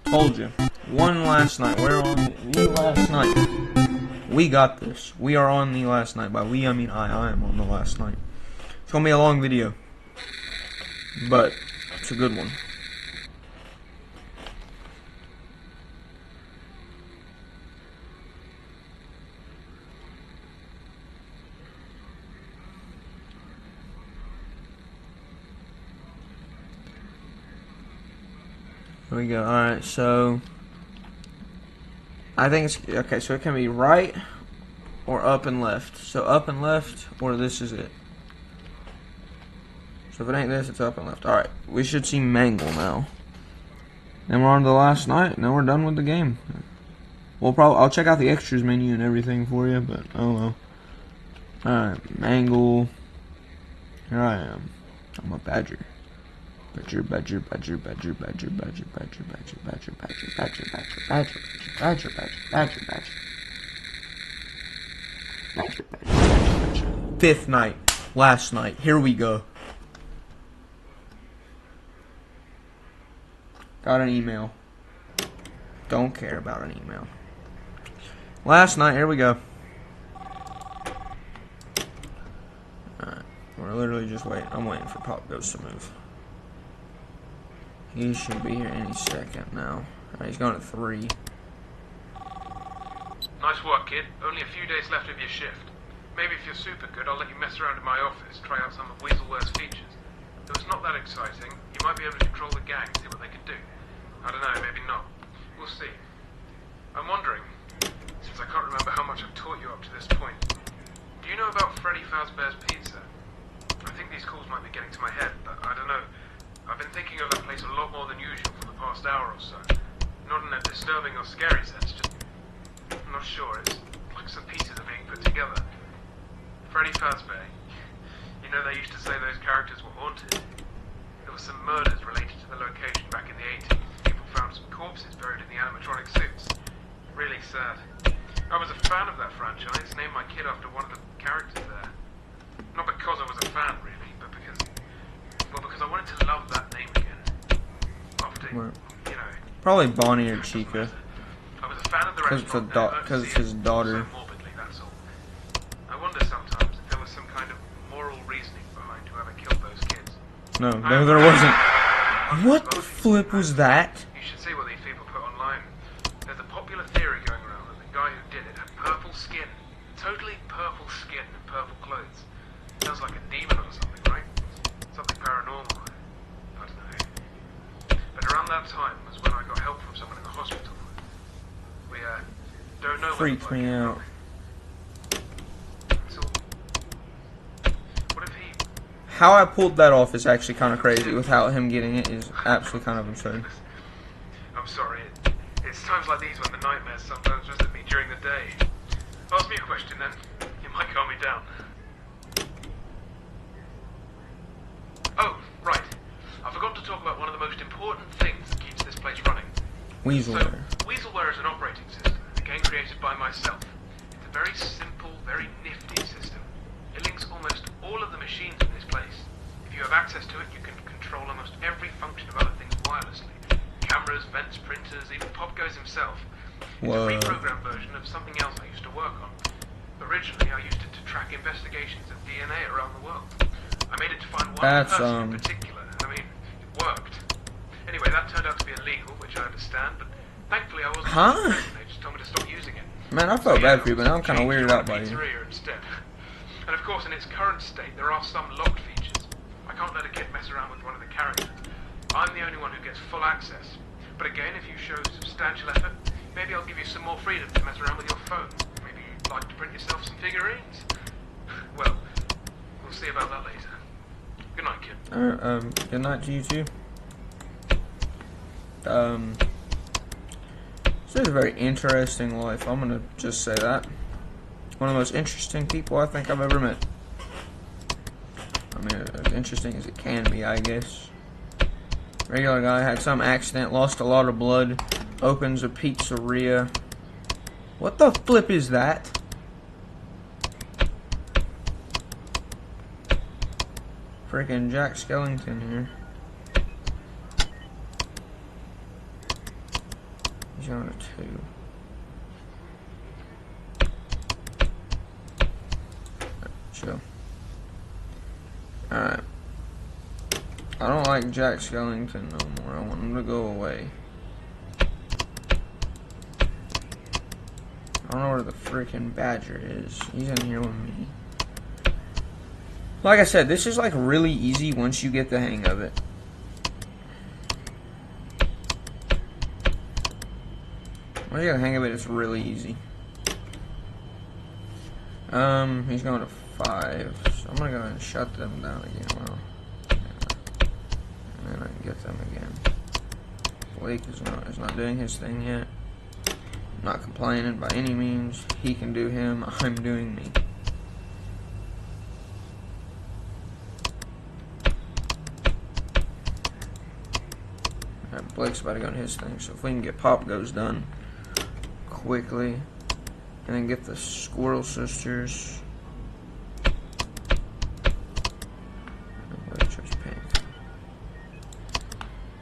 Told you. One last night. We're on the last night. We got this. We are on the last night. By we, I mean I am on the last night. It's going to be a long video. But it's a good one. Here we go. Alright, so I think it's okay, so it can be right or up and left. So up and left, or this is it. So if it ain't this, it's up and left. Alright, we should see Mangle now. And we're on to the last night, and then we're done with the game. I'll check out the extras menu and everything for you, but oh well. Alright, Mangle. Here I am. I'm a badger. Badger, badger, badger, badger, badger, badger, badger, badger, badger, badger, badger, badger, badger, badger, badger, badger, badger. Badger, badger, badger, badger. 5th night. Last night. Here we go. Got an email. Don't care about an email. Last night. Here we go. Alright. We're literally just waiting. I'm waiting for Popgoes to move. He should be here any second now. Alright, he's going at 3. Nice work, kid. Only a few days left of your shift. Maybe if you're super good, I'll let you mess around in my office, try out some of Weaselworth's features. Though it's not that exciting, you might be able to control the gang, see what they can do. I don't know, maybe not. We'll see. I'm wondering, since I can't remember how much I've taught you up to this point, do you know about Freddy Fazbear's Pizza? I think these calls might be getting to my head, but I don't know. I've been thinking of that place a lot more than usual for the past hour or so. Not in a disturbing or scary sense, just... I'm not sure, it's like some pieces are being put together. Freddy Fazbear. You know they used to say those characters were haunted. There were some murders related to the location back in the 80s. People found some corpses buried in the animatronic suits. Really sad. I was a fan of that franchise, named my kid after one of the characters there. Not because I was a fan, really, but because... Well, because I wanted to love that name again. After, you know... Probably Bonnie or Chica. I was a fan of the Because it's, restaurant. Never cause see it's his it daughter. So morbidly, that's all. I wonder sometimes if there was some kind of moral reasoning behind whoever killed those kids. No, there wasn't. What the flip was that? You should see what these people put online. There's a popular theory going around that the guy who did it had purple skin. Totally purple skin and purple clothes. Sounds like a demon or something, right? Something paranormal. I don't know. But around that time was when I got help from someone in the hospital. We, don't know Freaked me out. So, what if he... How I pulled that off is actually kind of crazy. Without him getting it is absolutely kind of absurd. I'm sorry. It's times like these when the nightmares sometimes visit me during the day. Ask me a question then. It might calm me down. Oh, right. I forgot to talk about one of the most important things that keeps this place running. Weaselware. So, Weaselware is an operating system, again created by myself. It's a very simple, very nifty system. It links almost all of the machines in this place. If you have access to it, you can control almost every function of other things wirelessly. Cameras, vents, printers, even Popgoes himself. It's Whoa. a reprogrammed version of something else I used to work on. Originally, I used it to track investigations of DNA around the world. I made it to find one person in particular, and I mean, it worked. Anyway, that turned out to be illegal, which I understand, but thankfully I wasn't. They just told me to stop using it. Man, I felt bad for you, but now I'm kind of weirded out by you. Instead. And of course, in its current state, there are some locked features. I can't let a kid mess around with one of the characters. I'm the only one who gets full access. But again, if you show substantial effort, maybe I'll give you some more freedom to mess around with your phone. Maybe you'd like to print yourself some figurines. Well, we'll see about that later. Good night, kid. Alright, good night to you too. This is a very interesting life. I'm gonna just say that. One of the most interesting people I think I've ever met. I mean, as interesting as it can be, I guess. Regular guy, had some accident, lost a lot of blood, opens a pizzeria. What the flip is that? Freaking Jack Skellington here. He's on a 2. Chill. Alright. I don't like Jack Skellington no more. I want him to go away. I don't know where the freaking Badger is. He's in here with me. Like I said, this is like really easy once you get the hang of it. Once you get the hang of it, it's really easy. He's going to 5. So I'm gonna go ahead and shut them down again. Well, yeah. And then I can get them again. Blake is not doing his thing yet. I'm not complaining by any means. He can do him. I'm doing me. Alright, Blake's about to go on his thing. So if we can get Popgoes done quickly, and then get the Squirrel Sisters.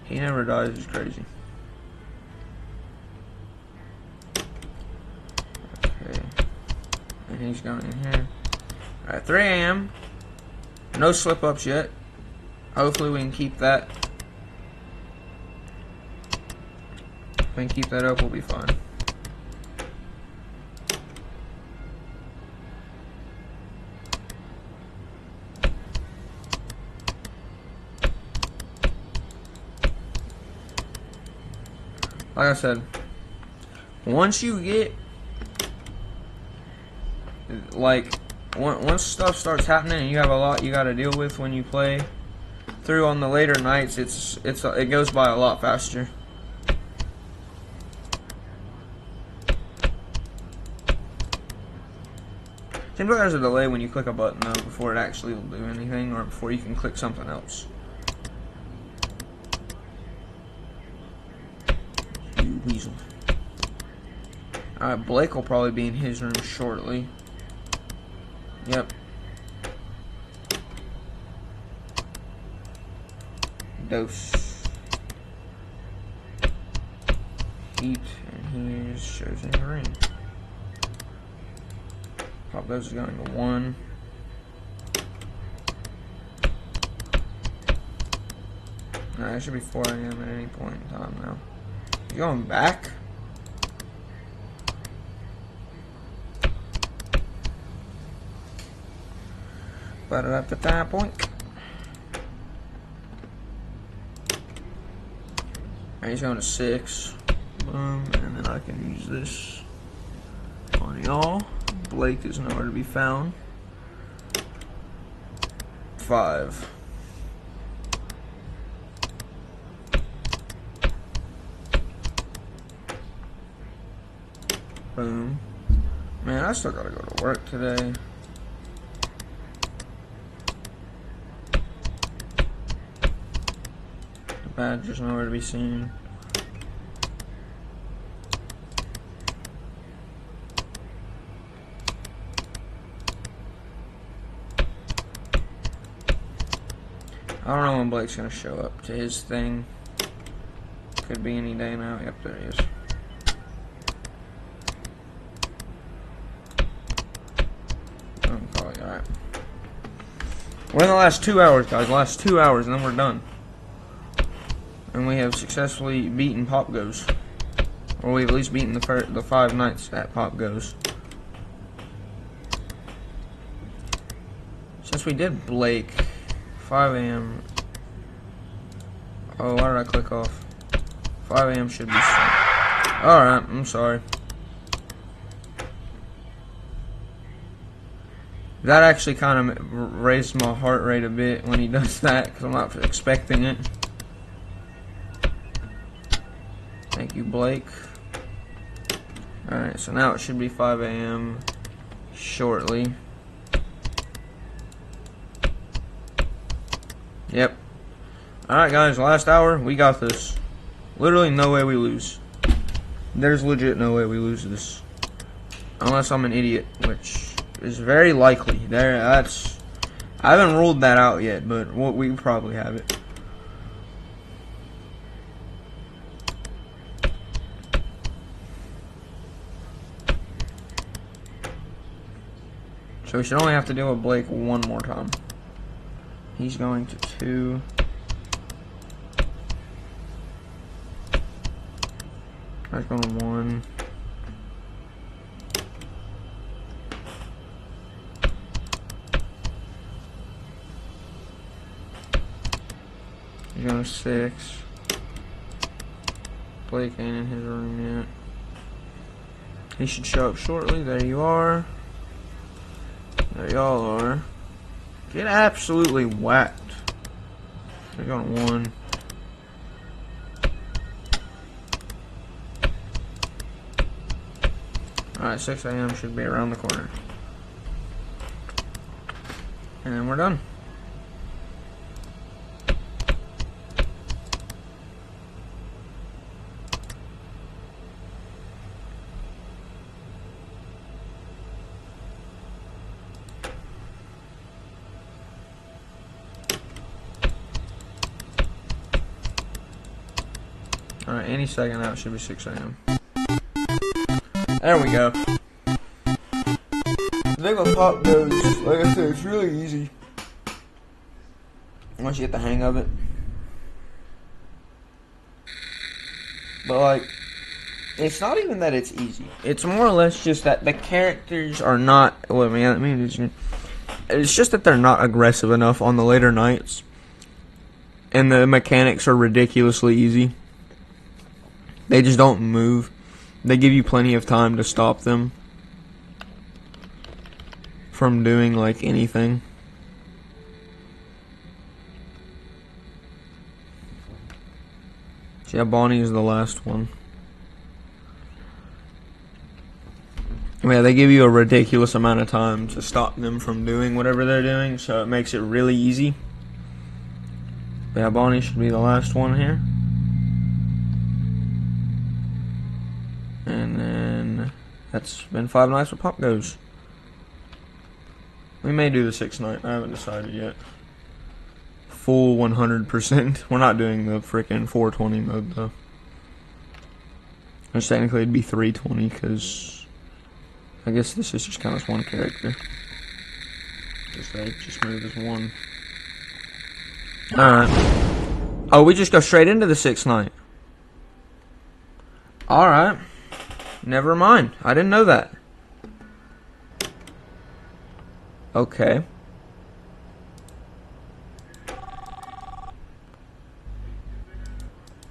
He never dies, he's crazy. Okay. And he's going in here. Alright, 3 a.m. No slip ups yet. Hopefully we can keep that. If we can keep that up, we'll be fine. Like I said, once you get, like, once stuff starts happening and you have a lot you got to deal with when you play through on the later nights, it goes by a lot faster. Seems like there's a delay when you click a button though before it actually will do anything, or before you can click something else. You weasel. Alright, Blake will probably be in his room shortly. Yep. Dose. Heat, and he shows in green. Popgoes is going to 1. No, it should be 4 a.m. at any point in time now. You going back? But at the time point. Alright, he's going to 6. Boom, and then I can use this on y'all. Blake is nowhere to be found. 5. Boom. Man, I still gotta go to work today. The badger's nowhere to be seen. I don't know when Blake's gonna show up to his thing. Could be any day now. Yep, there he is. Alright. We're in the last 2 hours, guys. Last 2 hours, and then we're done. And we have successfully beaten Popgoes. Or we've at least beaten the 5 nights at Popgoes. Since we did Blake, 5 a.m. Oh, why did I click off? 5 a.m. should be alright, I'm sorry. That actually kind of raised my heart rate a bit when he does that, because I'm not expecting it. Thank you, Blake. Alright, so now it should be 5 a.m. shortly. Yep. Alright, guys, last hour, we got this. Literally no way we lose. There's legit no way we lose this. Unless I'm an idiot, which is very likely. I haven't ruled that out yet, but we probably have it. So we should only have to deal with Blake one more time. He's going to 2. I was going to 1. He's going to 6. Blake ain't in his room yet. He should show up shortly. There you are. There y'all are. Get absolutely whacked. They're going to 1. Alright, 6 a.m. should be around the corner. And then we're done. Alright, any second now it should be 6 a.m. There we go. The thing with Popgoes, like I said, it's really easy once you get the hang of it. But like, it's not even that it's easy. It's more or less just that the characters are not. Well, I mean, it's just that they're not aggressive enough on the later nights, and the mechanics are ridiculously easy. They just don't move. They give you plenty of time to stop them from doing like anything. So yeah, Bonnie is the last one. Yeah, they give you a ridiculous amount of time to stop them from doing whatever they're doing, so it makes it really easy. But yeah, Bonnie should be the last one here. And then that's been 5 nights with Popgoes. We may do the 6th night. I haven't decided yet. Full 100%. We're not doing the freaking 420 mode though. Which technically it'd be 320 because I guess this is just kind of one character. Just move as one. Alright. Oh, we just go straight into the 6th night. Alright. Never mind. I didn't know that. Okay.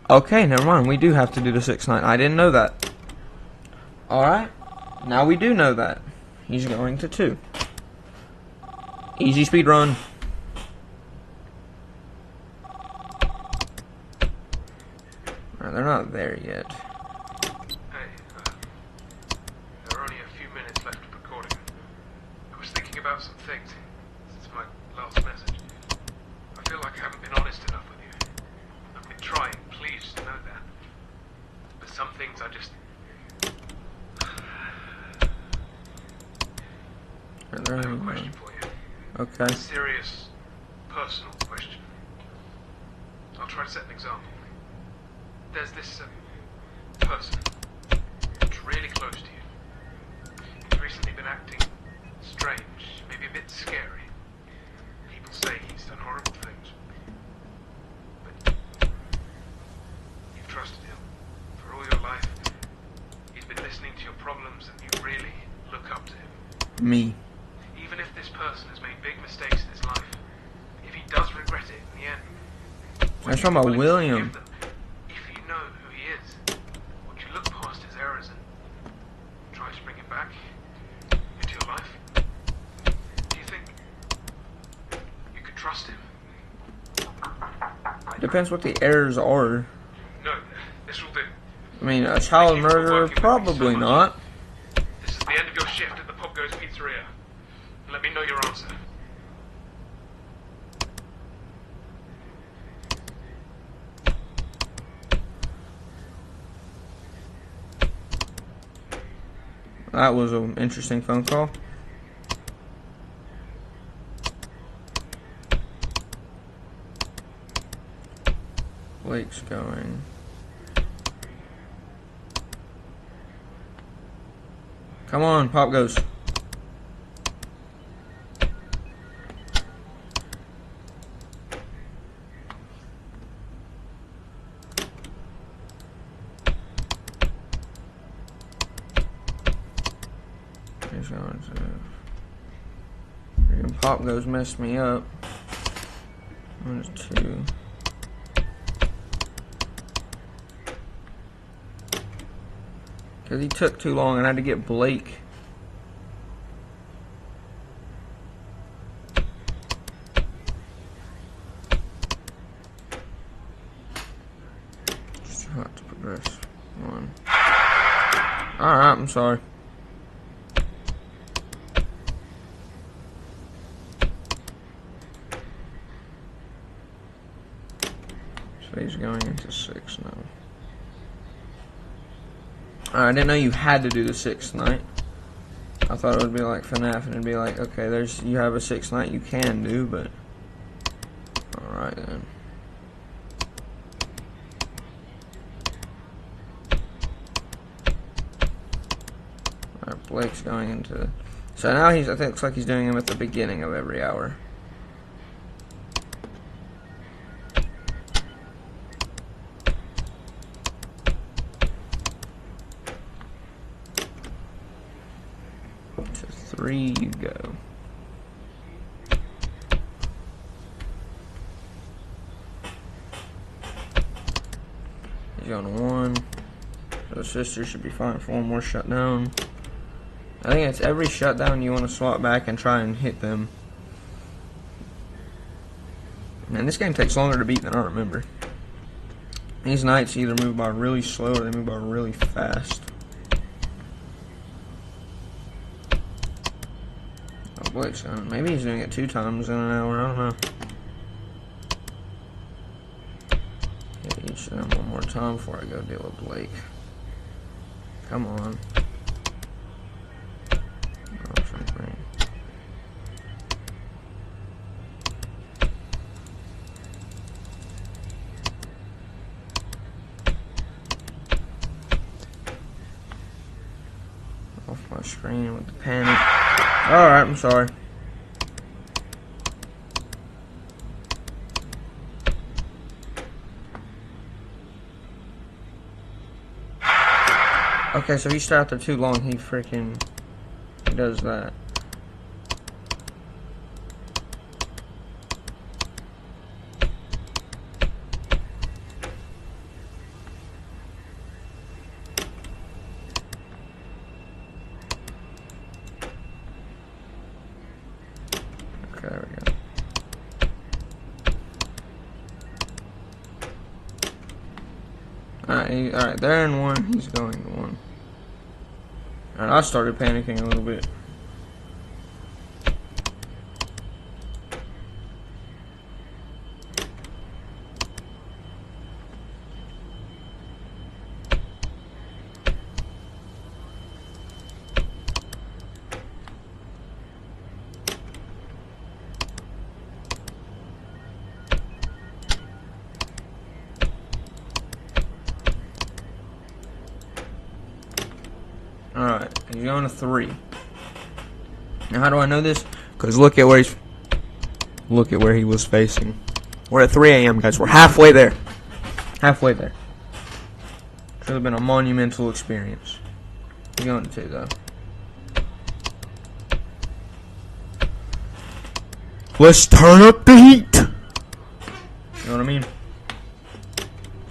Okay, never mind. We do have to do the 6th night. I didn't know that. Alright. Now we do know that. He's going to 2. Easy speed run. They're not there yet. Hey, there are only a few minutes left of recording. I was thinking about some things since my last message. I feel like I haven't been honest enough with you. I've been trying, please know that. But some things I just... I have a question for you. Okay. A serious, personal question. I'll try to set an example. There's this person who's really close to you. He's recently been acting strange, maybe a bit scary. People say he's done horrible things. But you've trusted him for all your life. He's been listening to your problems and you really look up to him. Me. Even if this person has made big mistakes in his life, if he does regret it in the end, I'm talking about William. If you know who he is, would you look past his errors and try to bring him back into your life? Do you think you could trust him? Depends what the errors are. No, this will do. I mean, a child murderer, probably not. This is the end of your shift at the Popgoes pizzeria. Let me know your answer. That was an interesting phone call. Blake's going. Come on, Popgoes. He's going to. Freaking Popgoes messed me up. 1, 2. Because he took too long and I had to get Blake. Just have to progress. 1. Alright, I'm sorry. So he's going into 6 now. I didn't know you had to do the 6th night. I thought it would be like FNAF and it'd be like, okay, you have a 6th night you can do, but alright then. Alright, Blake's going into. So now I think it looks like he's doing them at the beginning of every hour. To 3 you go. He's going to 1. So the sister should be fine for 1 more shutdown. I think it's every shutdown you want to swap back and try and hit them. Man, this game takes longer to beat than I remember. These nights either move by really slow or they move by really fast. Oh, Blake's going. Maybe he's doing it 2 times in an hour. I don't know. Hit each of them 1 more time before I go deal with Blake. Come on. Oh, Frank Rain. screen with the panic. Alright, I'm sorry. Okay, so he stayed out there too long, he does that. Okay, there we go. Alright, there in one, he's going to one. And I started panicking a little bit. Alright, he's going to 3. Now how do I know this? Because look at where he was facing. We're at 3 a.m. guys. We're halfway there. Halfway there. Should have been a monumental experience. He's going to 2 though. Let's turn up the heat. You know what I mean?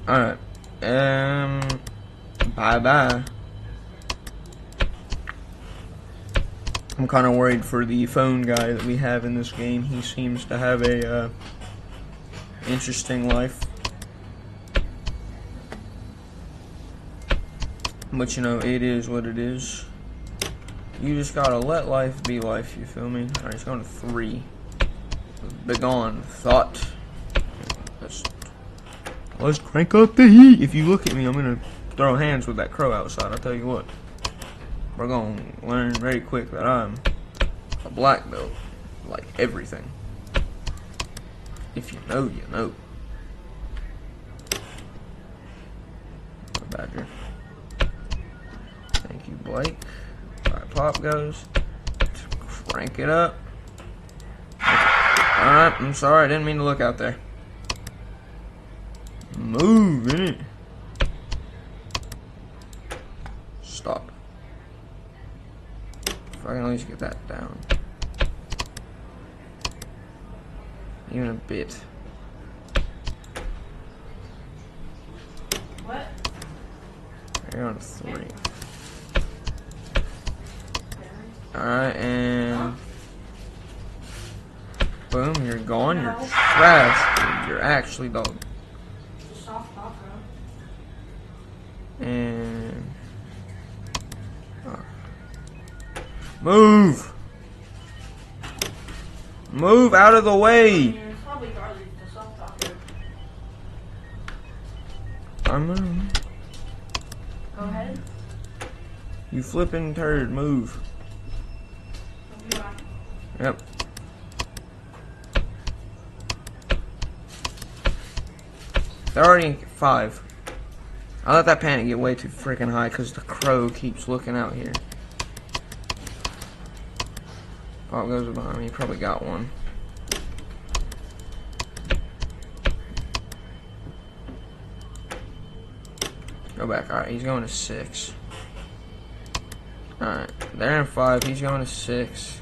Alright. Bye-bye. I'm kind of worried for the phone guy that we have in this game. He seems to have a interesting life. But you know, it is what it is. You just gotta let life be life, you feel me? Alright, he's going to 3. Begone, thought. Let's crank up the heat. If you look at me, I'm gonna throw hands with that crow outside, I'll tell you what. We're gonna learn very quick that I'm a black belt, like everything. If you know, you know. Badger. Thank you, Blake. Alright, Popgoes. Crank it up. Alright, I'm sorry, I didn't mean to look out there. Move, innit? Stop. If I can at least get that down. Even a bit. What? You're on 3. Alright, and boom, you're gone. You're trash. You're actually dog. Soft taco. And move! Move out of the way! It's probably hardly the soft taco. I'm moving. Go ahead. You flipping turd, move. Yep. They're already at 5. I let that panic get way too freaking high because the crow keeps looking out here. Pop goes behind me. He probably got one. Go back. Alright, he's going to 6. Alright, they're in 5. He's going to 6.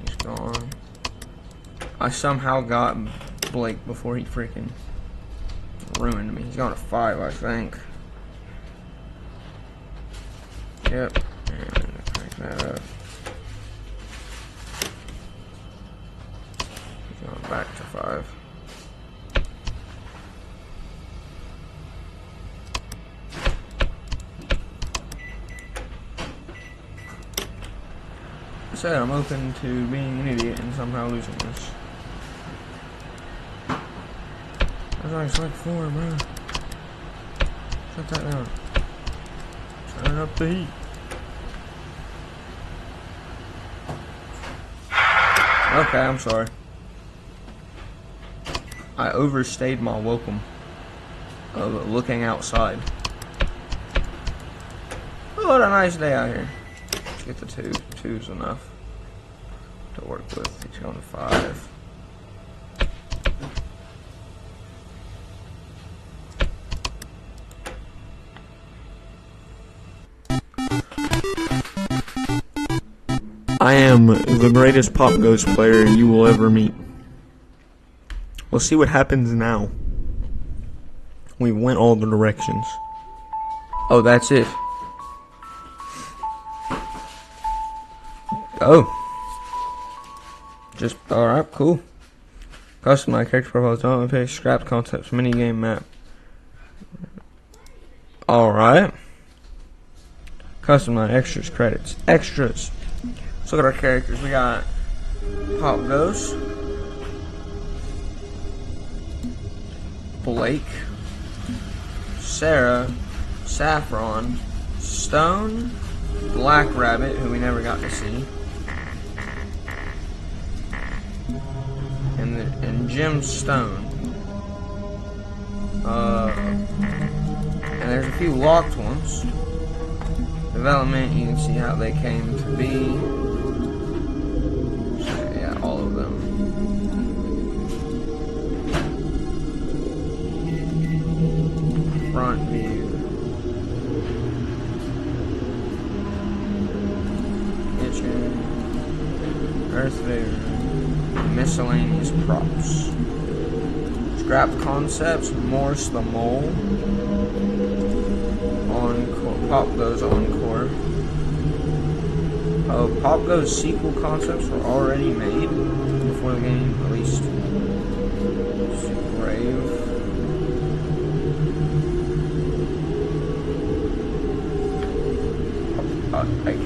He's gone. I somehow got Blake before he freaking ruined me. He's going to 5, I think. Yep. And crank that up. He's going back to 5. I said I'm open to being an idiot and somehow losing this. That's like 4, bro. Shut that down. Turn up the heat. Okay, I'm sorry. I overstayed my welcome of looking outside. what a nice day out here. Let's get the 2. 2's enough to work with. He's going to 5. I am the greatest Popgoes player you will ever meet. Let's see what happens now. We went all the directions. Oh, that's it. Oh. Just, alright, cool. Customize character profiles, don't pay, scrap concepts, minigame map. Alright. Customize extras, credits. Extras. Let's look at our characters. We got Popgoes, Blake, Sarah, Saffron, Stone, Black Rabbit, who we never got to see, and Jim Stone. And there's a few locked ones. Development, you can see how they came to be. So, yeah, all of them. Front view. Kitchen. Earth Vader. Miscellaneous props. Scrap concepts. Morse the Mole. Popgoes Encore. Oh, Popgoes sequel concepts were already made before the game released. Grave.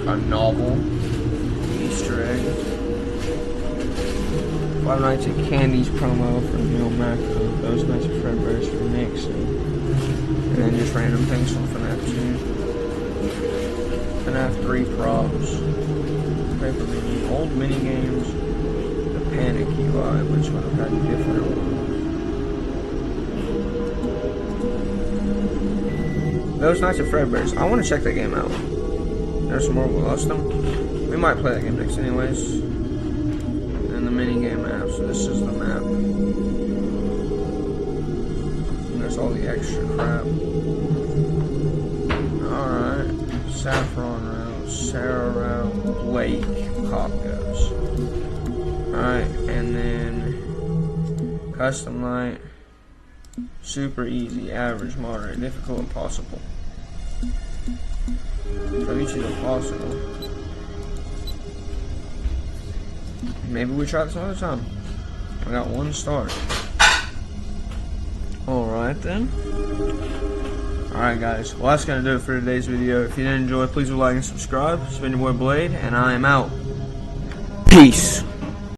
A novel. Easter egg. Five Nights at Candy's promo for Neil Macro. Those Nights at Fredbear's for Nixon. And then just random things from FNAF 2. FNAF 3 props. Paper mini. Old mini games. The Panic UI, which would have had different ones. Those Nights at Fredbear's. I want to check that game out. There's some more. We lost them. We might play that game next anyways. And the mini game map. So this is the map. And there's all the extra crap. Alright. Saffron route. Sarah route. Blake. Popgoes. Alright. And then custom light. Super easy. Average. Moderate. Difficult. Impossible. So each is impossible. Maybe we try it some other time. I got 1 star. Alright then. Alright guys. Well, that's going to do it for today's video. If you did enjoy, please like and subscribe. It's been your boy Blade, and I am out. Peace.